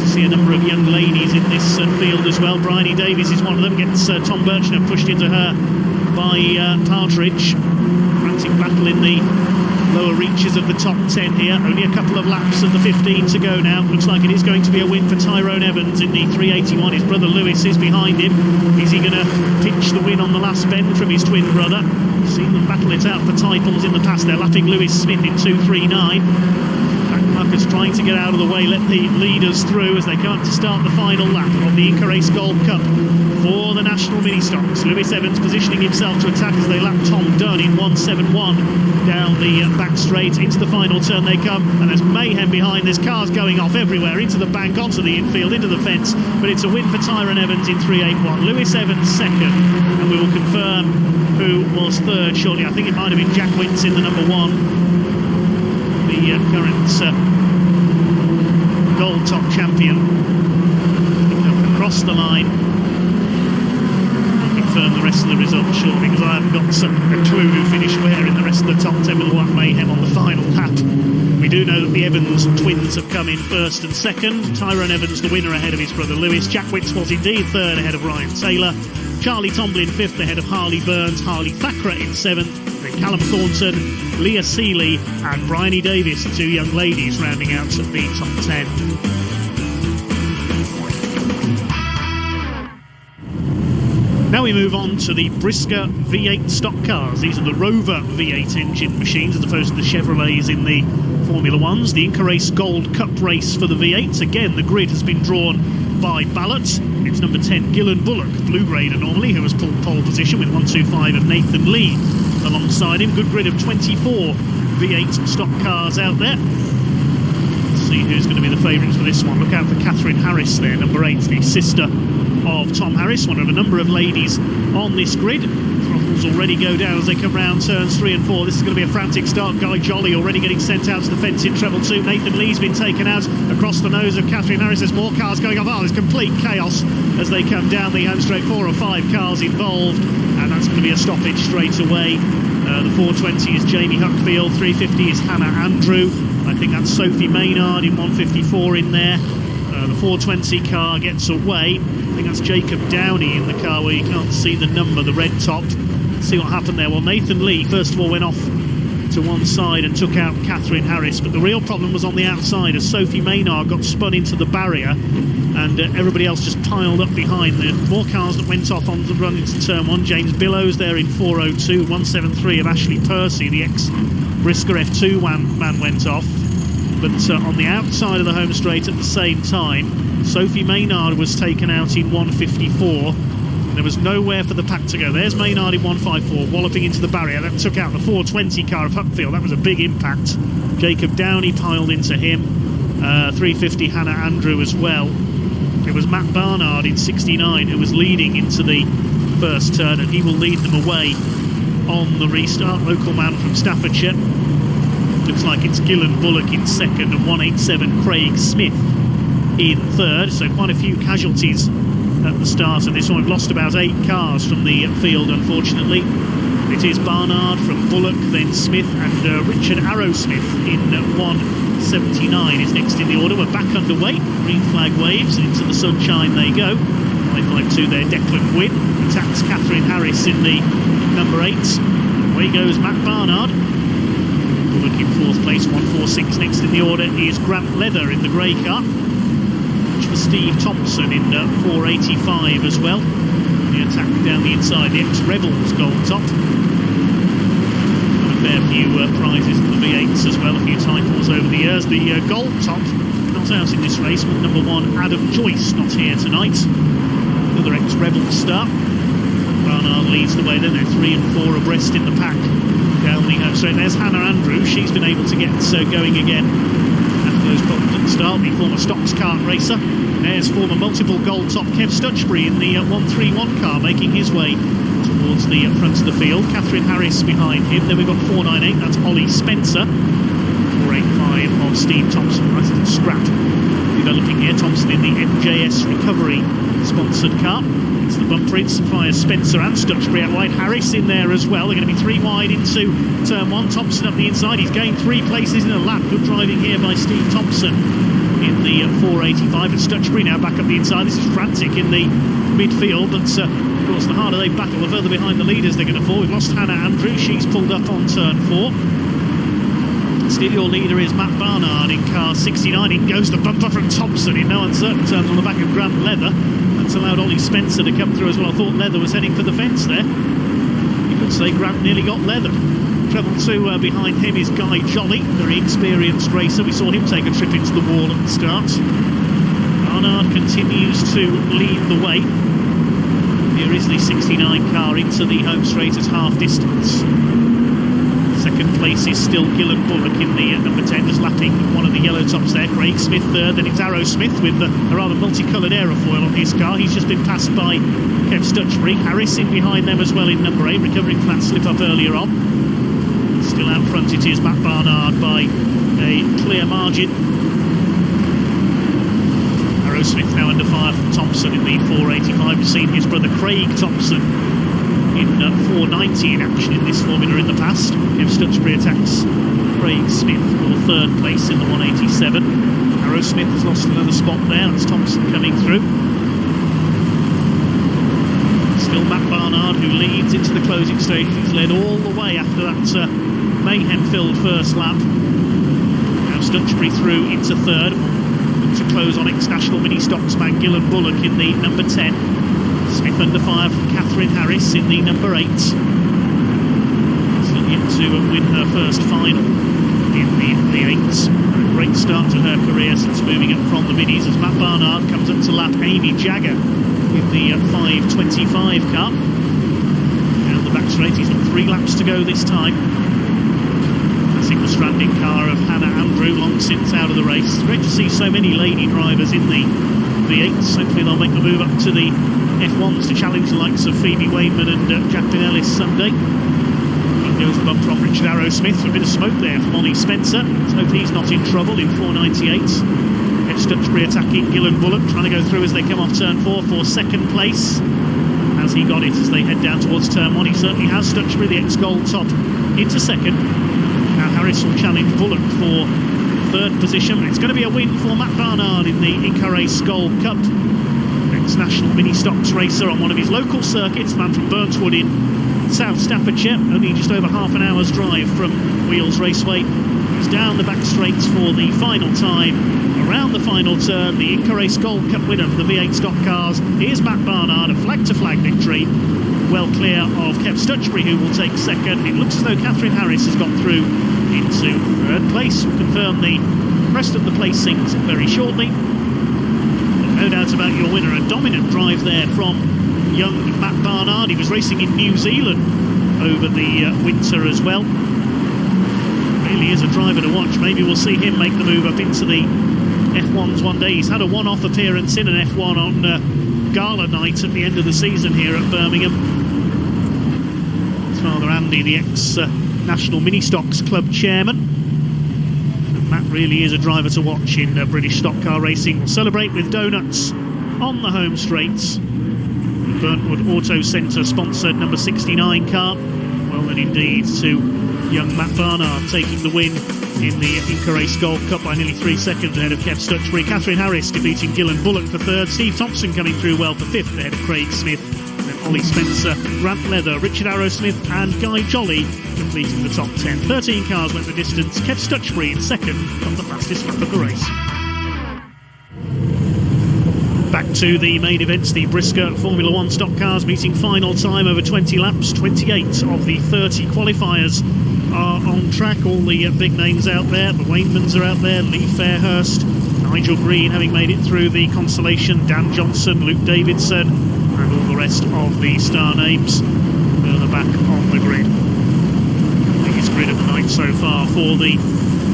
Speaker 1: See a number of young ladies in this field as well. Bryony Davies is one of them. Gets Tom Birchenough pushed into her by Partridge. Frantic battle in the lower reaches of the top 10 here. Only a couple of laps of the 15 to go now. Looks like it is going to be a win for Tyrone Evans in the 381. His brother Lewis is behind him. Is he going to pitch the win on the last bend from his twin brother? Seen them battle it out for titles in the past. They're lapping Lewis Smith in 239. Marcus trying to get out of the way, let the leaders through as they come up to start the final lap of the Inca Race Gold Cup for the National Ministox. Lewis Evans positioning himself to attack as they lap Tom Dunn in 171 down the back straight. Into the final turn they come, and there's mayhem behind. There's cars going off everywhere, into the bank, onto the infield, into the fence, but it's a win for Tyrone Evans in 381. Lewis Evans second, and we will confirm who was third shortly. I think it might have been Jack Wintz in the number 1. The current gold top champion across the line. I'll confirm the rest of the results shortly, because I haven't got a clue who finished where in the rest of the top 10 with all that mayhem on the final lap. We do know that the Evans twins have come in first and second. Tyrone Evans the winner ahead of his brother Lewis. Jack Wintz was indeed third ahead of Ryan Taylor. Charlie Tomlin fifth ahead of Harley Burns. Harley Thacker in seventh. Then Callum Thornton, Leah Seeley and Bryony Davis, the 2 young ladies rounding out the top 10. Now we move on to the Brisca V8 stock cars. These are the Rover V8 engine machines as opposed to the Chevrolets in the Formula Ones. The Inca Race Gold Cup race for the V8s. Again, the grid has been drawn by ballot. It's number 10, Gillan Bullock, blue grader normally, who has pulled pole position with 125 of Nathan Lee alongside him. Good grid of 24 V8 stock cars out there. Let's see who's going to be the favourites for this one. Look out for Catherine Harris there, number 8, the sister of Tom Harris, one of a number of ladies on this grid. Throttles already go down as they come round turns 3 and 4. This is going to be a frantic start. Guy Jolly already getting sent out to the fence in treble 2. Nathan Lee's been taken out across the nose of Catherine Harris. There's more cars going off. Oh, there's complete chaos as they come down the home straight. 4 or 5 cars involved, and that's going to be a stoppage straight away. The 420 is Jamie Huckfield, 350 is Hannah Andrew. I think that's Sophie Maynard in 154 in there. The 420 car gets away. I think that's Jacob Downey in the car where you can't see the number, the red top. Let's see what happened there. Well, Nathan Lee first of all went off to one side and took out Catherine Harris, but the real problem was on the outside as Sophie Maynard got spun into the barrier and everybody else just piled up behind. There were more cars that went off on the run into turn 1. James Billows there in 402, 173 of Ashley Percy, the ex-Brisca F2 man went off. But on the outside of the home straight at the same time, Sophie Maynard was taken out in 154. There was nowhere for the pack to go. There's Maynard in 154, walloping into the barrier. That took out the 420 car of Huckfield. That was a big impact. Jacob Downey piled into him. 350 Hannah Andrew as well. It was Matt Barnard in 69 who was leading into the first turn, and he will lead them away on the restart. Local man from Staffordshire. Looks like it's Gillen Bullock in second and 187 Craig Smith in third. So quite a few casualties at the start of this one. We've lost about 8 cars from the field, unfortunately. It is Barnard from Bullock, then Smith, and Richard Arrowsmith in 179 is next in the order. We're back underway. Green flag waves, into the sunshine they go. 552 there, Declan Gwynn attacks Catherine Harris in the number 8. Away goes Matt Barnard. Bullock in 4th place, 146 next in the order is Grant Leather in the grey car. For Steve Thompson in 485 as well. The attack down the inside, the ex-Rebels gold top. Got a fair few prizes in the V8s as well, a few titles over the years. The gold top not out in this race, but number 1 Adam Joyce not here tonight. Another ex-Rebels star. Barnard leads the way, then they're 3 and 4 abreast in the pack. Down the home straight, there's Hannah Andrews. She's been able to get going again after those problems at the start. The former Stocks kart racer. There's former multiple gold top Kev Stutchbury in the 131 car, making his way towards the front of the field. Catherine Harris behind him. Then we've got 498, that's Ollie Spencer. 485 of Steve Thompson, right at the scrap. Developing here, Thompson in the MJS Recovery sponsored car. It's the bumper, it's fires Spencer and Stutchbury out wide. Harris in there as well. They're going to be 3 wide into turn 1. Thompson up the inside. He's gained 3 places in a lap. Good driving here by Steve Thompson in the 485. And Stutchbury now back up the inside. This is frantic in the midfield. But of course, the harder they battle, the further behind the leaders they're going to fall. We've lost Hannah Andrews. She's pulled up on turn 4. Still your leader is Matt Barnard in car 69. In goes the bumper from Thompson in no uncertain terms on the back of Grant Leather. That's allowed Ollie Spencer to come through as well. I thought Leather was heading for the fence there. You could say Grant nearly got Leather. Treble 2 behind him is Guy Jolly, very experienced racer. We saw him take a trip into the wall at the start. Barnard continues to lead the way. Here is the 69 car into the home straight at half distance. Second place is still Gillen Bullock in the number 10, just lapping one of the yellow tops there. Craig Smith third, then it's Arrowsmith with a rather multicoloured aerofoil on his car. He's just been passed by Kev Stutchbury. Harris in behind them as well in number 8, recovering from that slip up earlier on. Still out front it is Matt Barnard by a clear margin. Arrowsmith now under fire from Thompson in the 485. We've seen his brother Craig Thompson in 490 in action in this formula in the past. Kev Stutchbury attacks Craig Smith for 3rd place in the 187. Arrowsmith has lost another spot there. That's Thompson coming through. Still Matt Barnard who leads into the closing stage. He's led all the way after that mayhem-filled first lap. Now Stutchbury through into 3rd. To close on ex-national Ministox man Gillen Bullock in the number 10. Smith under fire from Catherine Harris in the number 8. Still yet to win her first final in the 8s. A great start to her career since moving up from the Minis as Matt Barnard comes up to lap Amy Jagger in the 525 car. Down the back straight, he's got 3 laps to go this time. Passing the stranding car of Hannah Andrew, long since out of the race. It's great to see so many lady drivers in the 8s. Hopefully they'll make the move up to the F1s to challenge the likes of Phoebe Wainman and Jacqueline Ellis Sunday. Up goes the bumper on Richard Arrowsmith. A bit of smoke there from Ollie Spencer. Let's hope he's not in trouble in 498. Kev Stutchbury attacking Gillen Bullock, trying to go through as they come off turn 4 for 2nd place. Has he got it as they head down towards turn 1? He certainly has. Stutchbury, the ex-gold top, into 2nd. Now Harris will challenge Bullock for 3rd position. It's going to be a win for Matt Barnard in the Inca Race Gold Cup. Ex-national Ministox racer on one of his local circuits, man from Burntwood in South Staffordshire, only just over half an hour's drive from Wheels Raceway. He's down the back straights for the final time. Around the final turn, the Inca Race Gold Cup winner for the V8 stock cars. Here's Matt Barnard, a flag-to-flag victory. Well clear of Kev Stutchbury, who will take 2nd. It looks as though Catherine Harris has got through into 3rd place. We'll confirm the rest of the placings very shortly. No doubt about your winner. A dominant drive there from young Matt Barnard. He was racing in New Zealand over the winter as well. Really is a driver to watch. Maybe we'll see him make the move up into the F1s one day. He's had a one-off appearance in an F1 on Gala night at the end of the season here at Birmingham. His father Andy, the ex-National Ministox Club chairman. And Matt really is a driver to watch in British stock car racing. We'll celebrate with donuts on the home straights. The Burntwood Auto Centre sponsored number 69 car. Well then indeed to young Matt Barnard taking the win in the Inca Race Golf Cup by nearly 3 seconds ahead of Kev Stutchbury. Catherine Harris defeating Gillan Bullock for third. Steve Thompson coming through well for fifth ahead of Craig Smith. Then Ollie Spencer, Grant Leather, Richard Arrowsmith and Guy Jolly completing the top 10. 13 cars went the distance. Kev Stutchbury in second on the fastest lap of the race. Back to the main events, the Brisca Formula 1 stock cars meeting final time over 20 laps. 28 of the 30 qualifiers are on track. All the big names out there. The Wainmans are out there. Lee Fairhurst, Nigel Green having made it through the Consolation, Dan Johnson, Luke Davidson and all the rest of the star names further back on the grid. Biggest grid of the night so far for the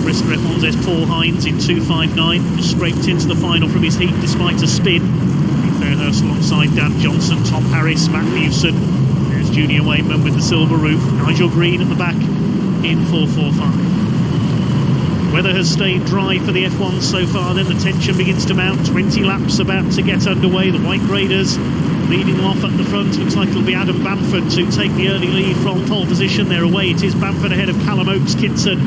Speaker 1: Brisca F1s. There's Paul Hines in 2.59, just scraped into the final from his heat despite a spin. Fairhurst alongside Dan Johnson, Tom Harris, Matt Newson. There's Junior Wainman with the silver roof. Nigel Green at the back in 4.45. Weather has stayed dry for the F1 so far, then the tension begins to mount. 20 laps about to get underway. The white graders leading them off at the front. Looks like it'll be Adam Bamford to take the early lead from pole position. They're away. It is Bamford ahead of Callum Oakes Kitson.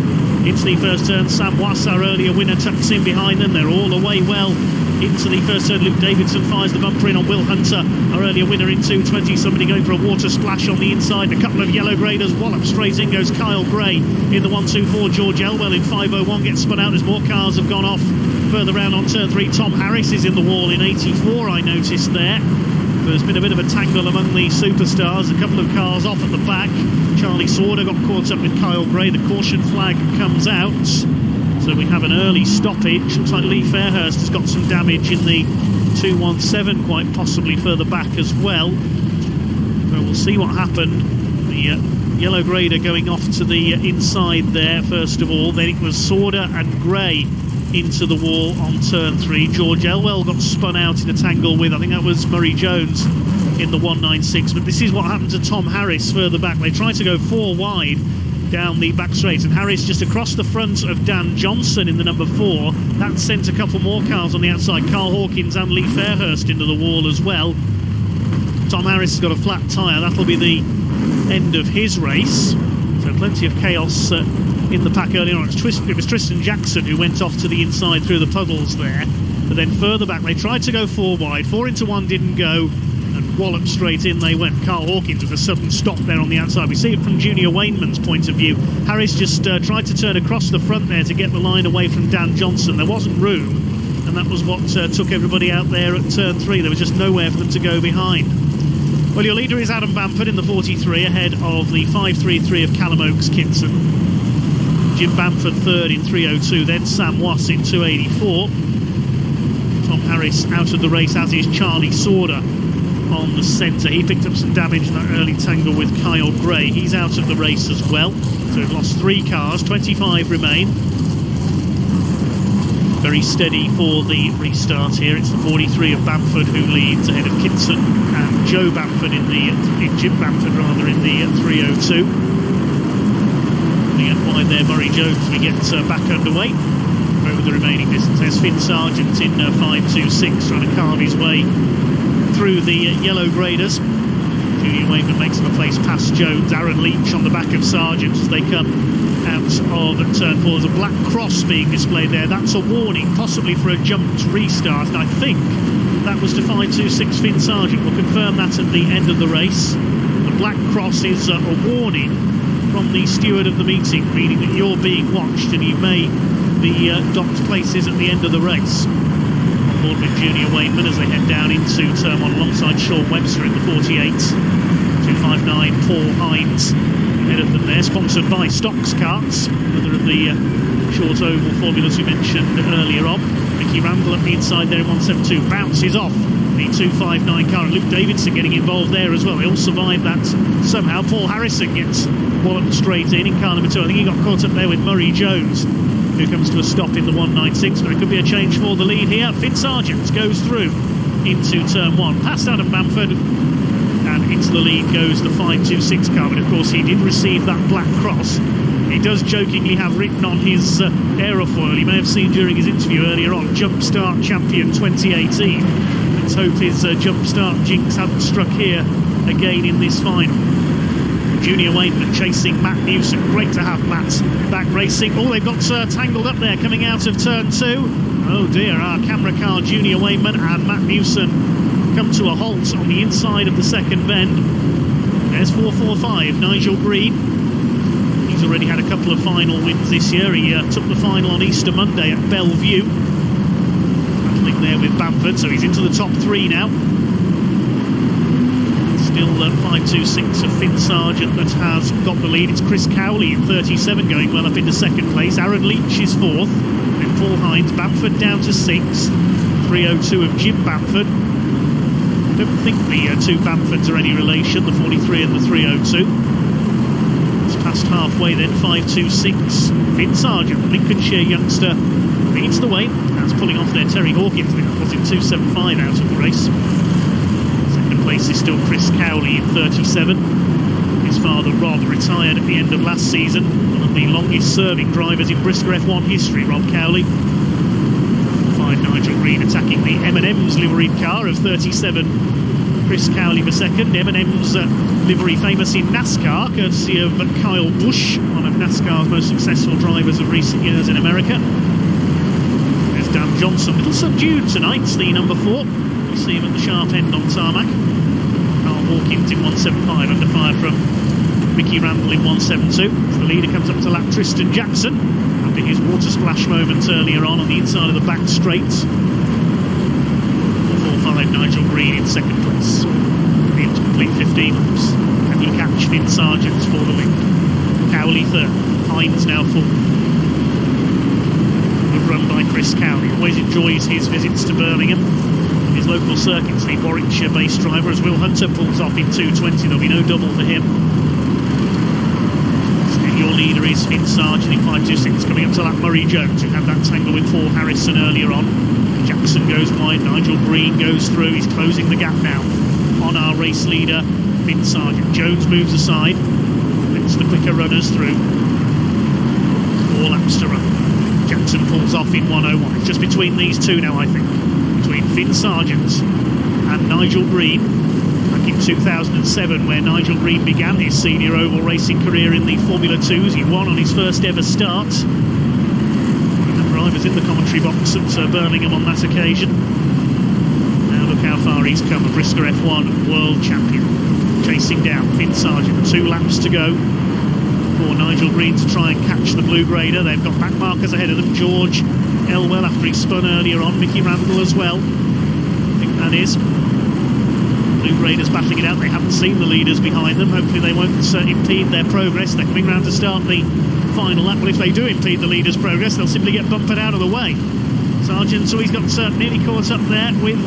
Speaker 1: Into the first turn, Samual, our earlier winner, tucks in behind them. They're all away well into the first turn. Luke Davidson fires the bumper in on Will Hunter, our earlier winner in 2.20. Somebody going for a water splash on the inside. A couple of yellow graders wallop straight in goes Kyle Gray in the 1.24. George Elwell in 5.01 gets spun out as more cars have gone off. Further round on turn 3, Tom Harris is in the wall in 84, I noticed there. There's been a bit of a tangle among the superstars. A couple of cars off at the back. Charlie Sorder got caught up with Kyle Gray. The caution flag comes out. So we have an early stoppage. Looks like Lee Fairhurst has got some damage in the 2.17, quite possibly further back as well. So we'll see what happened. The yellow grader going off to the inside there, first of all. Then it was Sorder and Gray into the wall on turn 3. George Elwell got spun out in a tangle with, I think that was Murray Jones in the 1.96. But this is what happened to Tom Harris further back. They tried to go 4 wide down the back straight, and Harris just across the front of Dan Johnson in the number 4. That sent a couple more cars on the outside, Karl Hawkins and Lee Fairhurst into the wall as well. Tom Harris has got a flat tyre. That'll be the end of his race. So plenty of chaos in the pack earlier on. It was Tristan Jackson who went off to the inside through the puddles there. But then further back, they tried to go 4 wide. 4 into 1 didn't go, and walloped straight in they went. Karl Hawkins with a sudden stop there on the outside. We see it from Junior Wainman's point of view. Harris just tried to turn across the front there to get the line away from Dan Johnson. There wasn't room, and that was what took everybody out there at turn 3. There was just nowhere for them to go behind. Well, your leader is Adam Bamford in the 43, ahead of the 5.33 of Callum Oakes Kitson. Jim Bamford third in 3.02, then Sam Wass in 2.84. Tom Harris out of the race, as is Charlie Sorder on the centre. He picked up some damage in that early tangle with Kyle Gray. He's out of the race as well. So we've lost 3 cars, 25 remain. Very steady for the restart here. It's the 43 of Bamford who leads ahead of Kitson and Joe Bamford in Jim Bamford rather in the 3.02. Out wide there, Murray Jones, we get back underway over the remaining distance. There's Finn Sargent in 5.26 trying to carve his way through the yellow graders. Junior Wainman makes him a place past Jones. Aaron Leach on the back of Sargent as they come out of turn 4. There's a black cross being displayed there. That's a warning, possibly for a jumped restart, and I think that was to 5.26 Finn Sargent. We'll confirm that at the end of the race. The black cross is a warning from the steward of the meeting, meaning that you're being watched and you may be docked places at the end of the race. On board with Junior Wainman as they head down into turn 1 alongside Shaun Webster in the 48. 2.59 Paul Hines ahead of them there, sponsored by Stocks Carts, another of the short oval formulas we mentioned earlier on. Mickey Randell at the inside there in 1.72, bounces off the 2.59 car, and Luke Davidson getting involved there as well. They all survived that somehow. Paul Harrison gets walloped straight in car number 2. I think he got caught up there with Murray Jones. who comes to a stop in the 196, but it could be a change for the lead here. Finn Sargent goes through into turn 1, past Adam Bamford, and into the lead goes the 526 car. But of course he did receive that black cross. He does jokingly have written on his aerofoil, you may have seen during his interview earlier on, Jumpstart Champion 2018. Let's hope his Jumpstart jinx hasn't struck here again in this final. Junior Wainman chasing Matt Newson. Great to have Matt back racing. Oh, they've got tangled up there coming out of turn 2. Oh dear, our camera car Junior Wainman and Matt Newson come to a halt on the inside of the second bend. There's 445, Nigel Green. He's already had a couple of final wins this year. He took the final on Easter Monday at Bellevue. Battling there with Bamford, so he's into the top 3 now. Still 526 of Finn Sargent that has got the lead. It's Chris Cowley in 37 going well up into second place. Aaron Leach is 4th. Then Paul Hines. Bamford down to 6th. 302 of Jim Bamford. I don't think the two Bamfords are any relation, the 43 and the 302. It's past halfway then, 526. Finn Sargent, Lincolnshire youngster, leads the way. That's pulling off there Terry Hawkins. That was in 275 out of the race. Place is still Chris Cowley in 37. His father Rob retired at the end of last season, one of the longest serving drivers in Brisca F1 history, Rob Cowley. 5 Nigel Green attacking the M&M's liveried car of 37. Chris Cowley for second. M&M's livery famous in NASCAR, courtesy of Kyle Busch, one of NASCAR's most successful drivers of recent years in America. There's Dan Johnson, a little subdued tonight, the number 4. We see him at the sharp end on tarmac. Karl Hawkins in 175, under fire from Mickey Randell in 172. The leader comes up to lap Tristan Jackson after his water splash moment earlier on the inside of the back straight. 445 Nigel Green in second place. Able to complete 15 laps. Can he catch Finn Sargent for the lead? Cowley third. Hines now fourth. Good run by Chris Cowley. Always enjoys his visits to Birmingham. His local circuits, the Warwickshire-based driver, as Will Hunter pulls off in 220. There'll be no double for him. Still your leader is Finn Sargent in 526, coming up to lap Murray Jones, who had that tangle with Paul Harrison earlier on. Jackson goes wide, Nigel Green goes through. He's closing the gap now on our race leader, Finn Sargent. Jones moves aside, lets the quicker runners through. 4 laps to run. Jackson pulls off in 101. It's just between these two now, I think. Between Finn Sargent and Nigel Green. Back in 2007, where Nigel Green began his senior oval racing career in the Formula 2s. He won on his first ever start. The drivers in the commentary box at Birmingham on that occasion. Now look how far he's come, a Brisca F1 world champion. Chasing down Finn Sargent. 2 laps to go for Nigel Green to try and catch the blue grader. They've got back markers ahead of them. George Elwell after he spun earlier on. Mickey Randell as well. I think that is. Blue graders battling it out. They haven't seen the leaders behind them. Hopefully they won't impede their progress. They're coming round to start the final lap. Well, if they do impede the leaders' progress, they'll simply get bumpered out of the way. Sargent, so he's got nearly caught up there with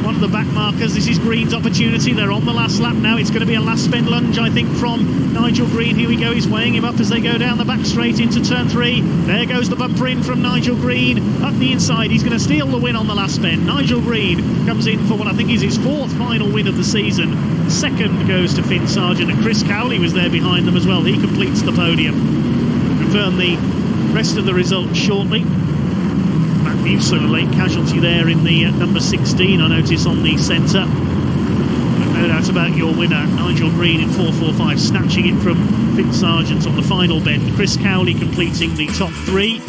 Speaker 1: one of the back markers. This is Green's opportunity. They're on the last lap now. It's going to be a last spin lunge, I think, from Nigel Green. Here we go. He's weighing him up as they go down the back straight into turn 3. There goes the bumper in from Nigel Green. Up the inside, he's going to steal the win on the last spin. Nigel Green comes in for what I think is his 4th final win of the season. Second goes to Finn Sargent, and Chris Cowley was there behind them as well. He completes the podium. Confirm the rest of the results shortly. Newson, a late casualty there in the number 16, I notice on the centre. But no doubt about your winner, Nigel Green in 445, snatching it from Finn Sargent on the final bend. Chris Cowley completing the top 3.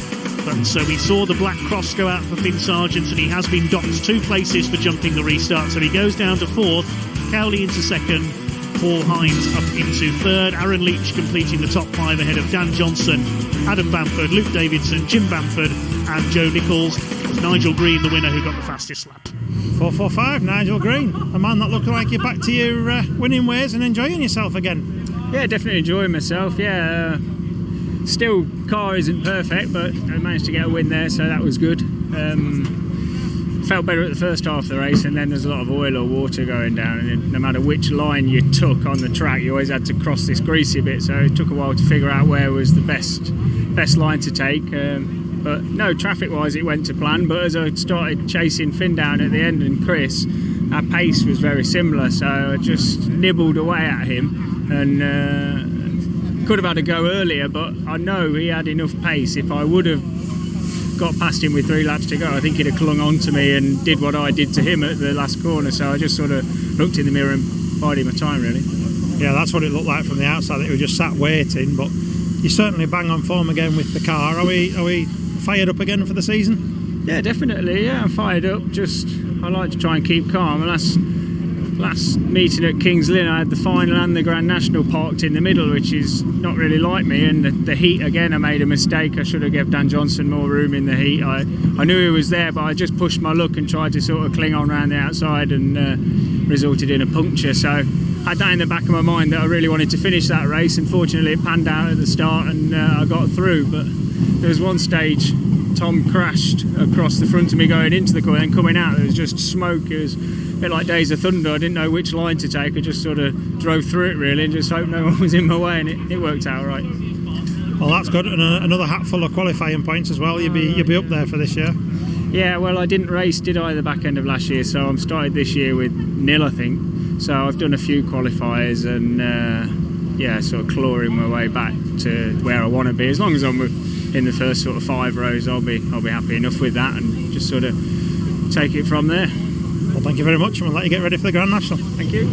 Speaker 1: But so we saw the black cross go out for Finn Sargent, and he has been docked 2 places for jumping the restart. So he goes down to 4th, Cowley into 2nd, Paul Hines up into 3rd, Aaron Leach completing the top 5 ahead of Dan Johnson, Adam Bamford, Luke Davidson, Jim Bamford and Joe Nickolls. Nigel Green the winner, who got the fastest lap.
Speaker 2: 445 Nigel Green, a man that looked like you're back to your winning ways and enjoying yourself again.
Speaker 6: Yeah, definitely enjoying myself. Yeah, still car isn't perfect, but I managed to get a win there, so that was good. Felt better at the first half of the race, and then there's a lot of oil or water going down, and no matter which line you took on the track, you always had to cross this greasy bit, so it took a while to figure out where was the best best line to take. But no, traffic-wise, it went to plan. But as I started chasing Finn down at the end and Chris, our pace was very similar. So I just nibbled away at him and could have had a go earlier. But I know he had enough pace. If I would have got past him with 3 laps to go, I think he'd have clung on to me and did what I did to him at the last corner. So I just sort of looked in the mirror and bided my time, really.
Speaker 2: Yeah, that's what it looked like from the outside, that he was just sat waiting. But you're certainly bang on form again with the car. Are we fired up again for the season?
Speaker 6: Yeah, definitely. Yeah, I'm fired up. Just I like to try and keep calm. And last meeting at Kings Lynn, I had the final and the Grand National parked in the middle, which is not really like me. And the heat again, I made a mistake. I should have given Dan Johnson more room in the heat. I knew he was there, but I just pushed my luck and tried to sort of cling on around the outside, and resulted in a puncture. So I had that in the back of my mind that I really wanted to finish that race. Unfortunately, it panned out at the start and I got through. But there was one stage Tom crashed across the front of me going into the corner, and coming out there was just smoke. It was a bit like Days of Thunder. I didn't know which line to take. I just sort of drove through it really and just hoped no one was in my way, and it worked out right.
Speaker 2: Well, that's good. And another hat full of qualifying points as well. You'll be up there for this year.
Speaker 6: Yeah, well, I didn't race, did I, the back end of last year, so I'm started this year with nil, I think. So I've done a few qualifiers and sort of clawing my way back to where I want to be. As long as I'm in the first sort of 5 rows, I'll be happy enough with that, and just sort of take it from there.
Speaker 2: Well, thank you very much, and we'll let you get ready for the Grand National.
Speaker 6: Thank you.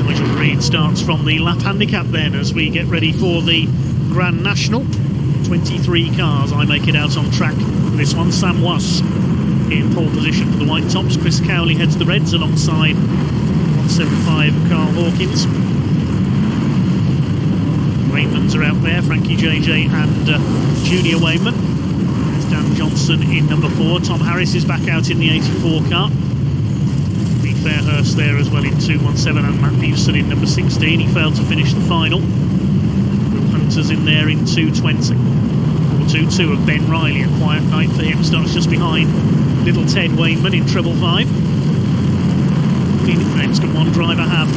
Speaker 1: Nigel Green starts from the lap handicap then as we get ready for the Grand National. 23 cars, I make it out on track. This one, Samual in pole position for the White Tops. Chris Cowley heads the Reds alongside 175 Karl Hawkins. Wainmans are out there, Frankie, JJ and Junior Wainman. There's Dan Johnson in number 4. Tom Harris is back out in the 84 car. The Fairhurst there as well in 217, and Matt Newson in number 16. He failed to finish the final. Hunter's in there in 220. 422 of Ben Riley, a quiet night for him. Starts just behind little Ted Wainman in treble 5. Phoenix can one driver have.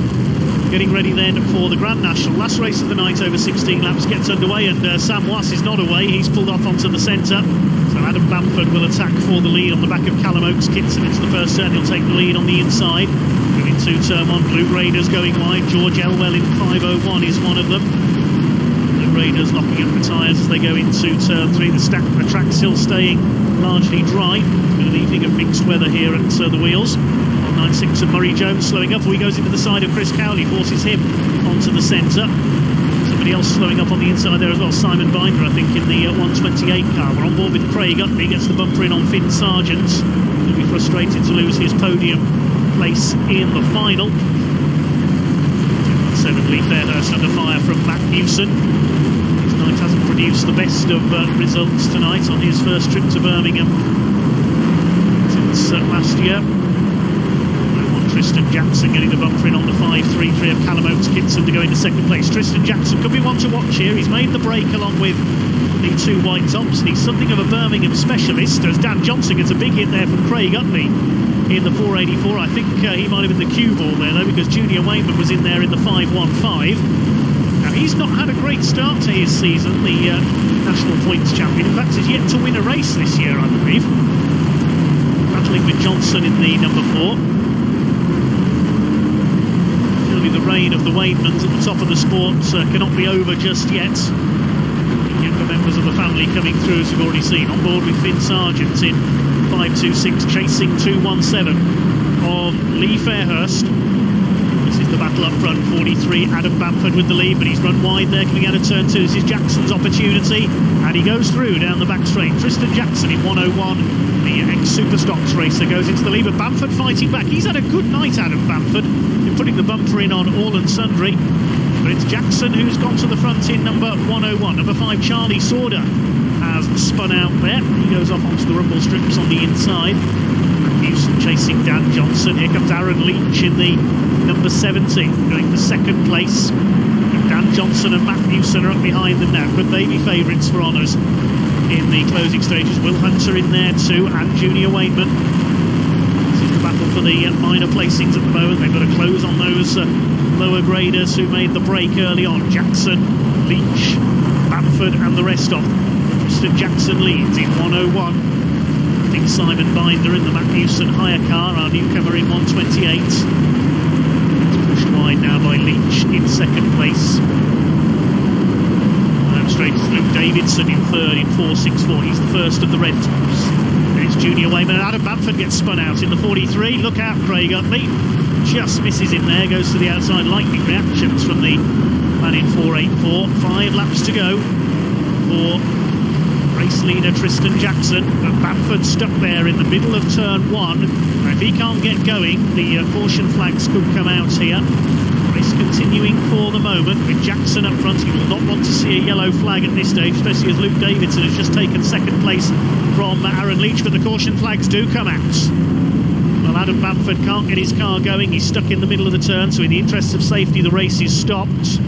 Speaker 1: Getting ready then for the Grand National. Last race of the night over 16 laps gets underway, and Samuel is not away. He's pulled off onto the centre. So Adam Bamford will attack for the lead on the back of Callum Kitson. It's the first turn. He'll take the lead on the inside. Going to turn 1. Blue Raiders going wide. George Elwell in 501 is one of them. Blue Raiders locking up the tyres as they go into turn 3. The track's still staying largely dry. We're leaving a mixed weather here at the wheels. 9.6 of Murray Jones slowing up. He goes into the side of Chris Cowley, forces him onto the centre. Somebody else slowing up on the inside there as well, Simon Binder, I think, in the 128 car. We're on board with Craig Utley, gets the bumper in on Finn Sargent. He'll be frustrated to lose his podium place in the final. 7 Lee Fairhurst under fire from Matt Newson. His night hasn't produced the best of results tonight on his first trip to Birmingham since last year. Tristan Jackson getting the bumper in on the 5.33 of Callum Kitson to go into second place. Tristan Jackson could be one to watch here. He's made the break along with the 2 White Tops, and he's something of a Birmingham specialist. As Dan Johnson gets a big hit there from Craig Utley in the 484. I think he might have been the cue ball there though, because Junior Wainman was in there in the 515. Now he's not had a great start to his season, the national points champion. In fact, he's yet to win a race this year, I believe. Battling with Johnson in the number 4. The reign of the Wainmans at the top of the sport cannot be over just yet. Younger members of the family coming through, as we've already seen. On board with Finn Sargent in 526, chasing 217 of Lee Fairhurst. This is the battle up front. 43, Adam Bamford with the lead, but he's run wide there coming out of turn 2. This is Jackson's opportunity, and he goes through down the back straight. Tristan Jackson in 101, the ex-Superstocks racer, goes into the lead, but Bamford fighting back. He's had a good night, Adam Bamford, putting the bumper in on all and sundry, but it's Jackson who's gone to the front in number 101. Number 5, Charlie Sauder, has spun out there. He goes off onto the rumble strips on the inside. Newson chasing Dan Johnson. Here comes Aaron Leach in the number 70, going for second place. And Dan Johnson and Matt Newson are up behind them now. Could they be favourites for honours in the closing stages? Will Hunter in there too, and Junior Wainman. Battle for the minor placings at the moment. They've got to close on those lower graders who made the break early on. Jackson, Leach, Bamford and the rest of them. Tristan Jackson leads in 101. I think Simon Binder in the Matt Newson hire car, our newcomer in 128. It's pushed wide now by Leach in second place. Straight is Luke Davidson in third in 4.64. He's the first of the red tops. Then it's Junior Wainman, and Adam Bamford gets spun out in the 43. Look out, Craig Utley. Just misses in there, goes to the outside. Lightning reactions from the man in 4.84. 5 laps to go for race leader Tristan Jackson. But Bamford stuck there in the middle of turn 1. Now, if he can't get going, the caution flags could come out here. Race continuing for the moment with Jackson up front. He will not want to see a yellow flag at this stage, especially as Luke Davidson has just taken second place from Aaron Leach, but the caution flags do come out. Well, Adam Bamford can't get his car going. He's stuck in the middle of the turn, so in the interest of safety the race is stopped.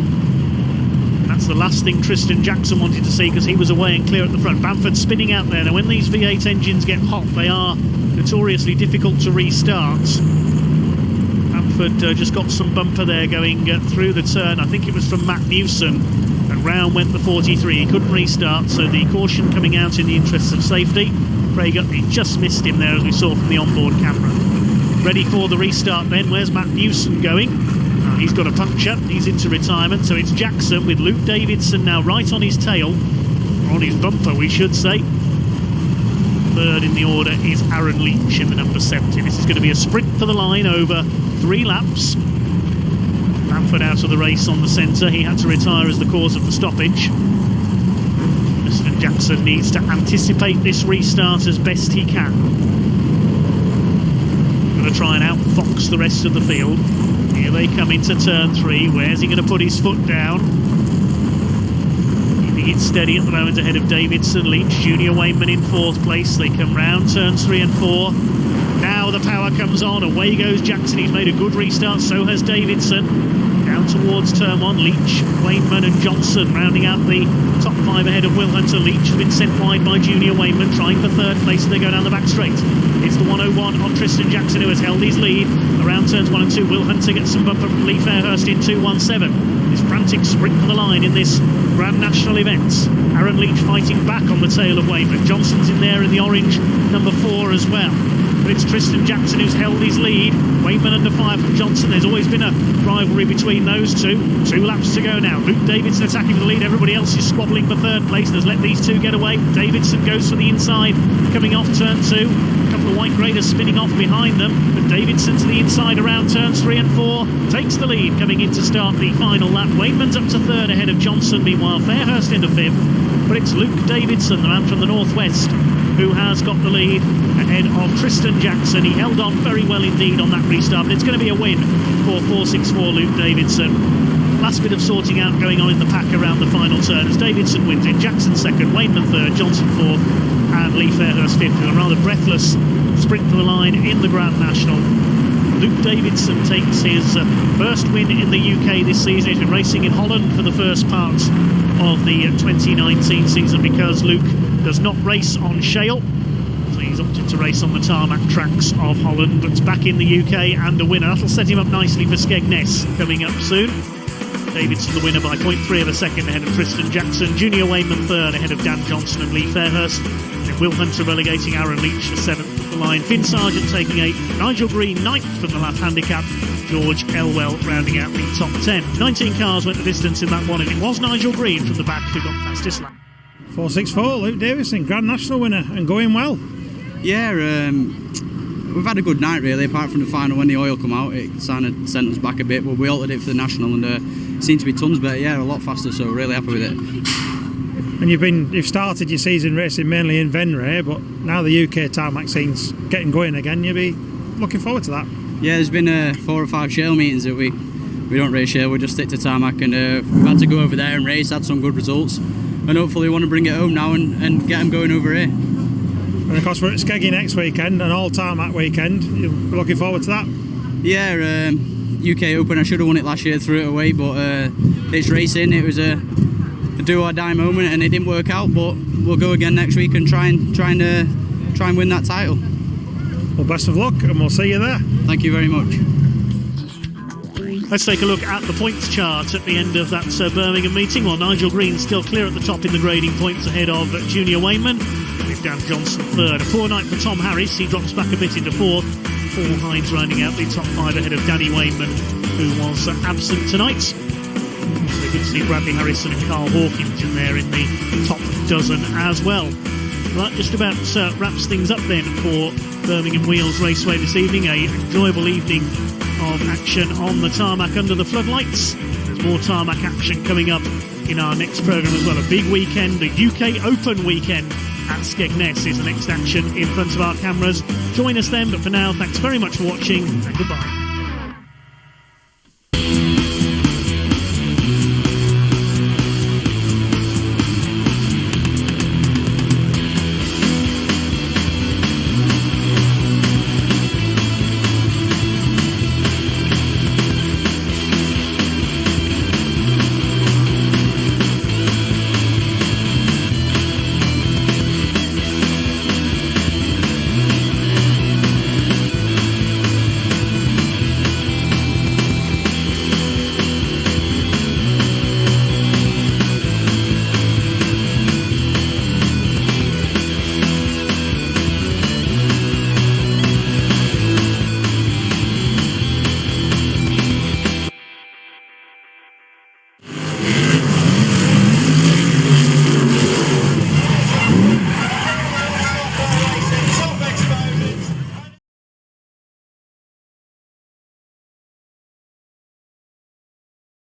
Speaker 1: That's the last thing Tristan Jackson wanted to see, because he was away and clear at the front. Bamford spinning out there. Now when these V8 engines get hot, they are notoriously difficult to restart. Bamford just got some bumper there going through the turn. I think it was from Matt Newson, and round went the 43. He couldn't restart, so the caution coming out in the interests of safety. Craig Utley just missed him there, as we saw from the onboard camera. Ready for the restart then. Where's Matt Newson going? He's got a puncture. He's into retirement, so it's Jackson with Luke Davidson now right on his tail, or on his bumper we should say. Third in the order is Aaron Leach in the number 70. This is going to be a sprint for the line over 3 laps. Bamford out of the race on the centre. He had to retire as the cause of the stoppage. Tristan Jackson needs to anticipate this restart as best he can. Going to try and outfox the rest of the field. Here they come into turn 3. Where's he going to put his foot down? Keeping it steady at the moment ahead of Davidson. Leach, Junior Wainman in 4th place. They come round turns 3 and 4. Now the power comes on. Away goes Jackson. He's made a good restart. So has Davidson. Down towards turn 1. Leach, Wainman and Johnson rounding out the top 5 ahead of Will Hunter. Leach has been sent wide by Junior Wainman, trying for 3rd place, and they go down the back straight. It's the 101 of Tristan Jackson, who has held his lead. Around turns 1 and 2, Will Hunter gets some bumper from Lee Fairhurst in 2.17. This frantic sprint for the line in this Grand National event. Aaron Leach fighting back on the tail of Wainman. Johnson's in there in the orange number 4 as well. But it's Tristan Jackson who's held his lead. Wainman under fire from Johnson. There's always been a rivalry between those two. 2 laps to go now. Luke Davidson attacking for the lead. Everybody else is squabbling for 3rd place. Has let these 2 get away. Davidson goes for the inside, coming off turn 2. A couple of white graders spinning off behind them. But Davidson to the inside around turns 3 and 4. Takes the lead coming in to start the final lap. Wainman's up to 3rd ahead of Johnson. Meanwhile, Fairhurst into 5th. But it's Luke Davidson, the man from the northwest, who has got the lead ahead of Tristan Jackson. He held on very well indeed on that restart, but it's going to be a win for 4.64 Luke Davidson. Last bit of sorting out going on in the pack around the final turn as Davidson wins it. Jackson 2nd, Wainman 3rd, Johnson 4th, and Lee Fairhurst 5th. A rather breathless sprint for the line in the Grand National. Luke Davidson takes his first win in the UK this season. He's been racing in Holland for the first part of the 2019 season because Luke does not race on shale. So he's opted to race on the tarmac tracks of Holland, but back in the UK and a winner. That'll set him up nicely for Skegness coming up soon. Davidson the winner by 0.3 of a second ahead of Tristan Jackson. Junior Wainman 3rd ahead of Dan Johnson and Lee Fairhurst. Then Will Hunter relegating Aaron Leach to 7th of the line. Finn Sargent taking 8th. Nigel Green 9th from the lap handicap. George Elwell rounding out the top 10. 19 cars went the distance in that one, and it was Nigel Green from the back who got fastest lap.
Speaker 2: 4.64, Luke Davidson, Grand National winner, and going well.
Speaker 7: Yeah, we've had a good night really, apart from the final when the oil come out. It kind of sent us back a bit, but we altered it for the National and seemed to be tons better, yeah, a lot faster, so really happy with it.
Speaker 2: And you've started your season racing mainly in Venray, but now the UK tarmac scene's getting going again. You'll be looking forward to that.
Speaker 7: Yeah, there's been 4 or 5 shale meetings that we don't race shale, we just stick to tarmac, and we've had to go over there and race, had some good results, and hopefully we want to bring it home now and get them going over here.
Speaker 2: And of course we're at Skeggy next weekend, an all tarmac weekend. You're looking forward to that?
Speaker 7: Yeah, UK Open, I should have won it last year, threw it away, but it's racing. It was a do or die moment and it didn't work out, but we'll go again next week and try and win that title.
Speaker 2: Well, best of luck and we'll see you there.
Speaker 7: Thank you very much.
Speaker 1: Let's take a look at the points chart at the end of that Birmingham meeting. Well, Nigel Green's still clear at the top in the grading points ahead of Junior Wainman, with Dan Johnson third. A poor night for Tom Harris, he drops back a bit into fourth. Paul Hines rounding out the top five ahead of Danny Wainman, who was absent tonight. So good to see Bradley Harrison and Karl Hawkins in there in the top dozen as well. Well, that just about wraps things up then for Birmingham Wheels Raceway this evening. An enjoyable evening of action on the tarmac under the floodlights. There's more tarmac action coming up in our next programme as well. A big weekend, the UK Open weekend at Skegness is the next action in front of our cameras. Join us then, but for now, thanks very much for watching and goodbye.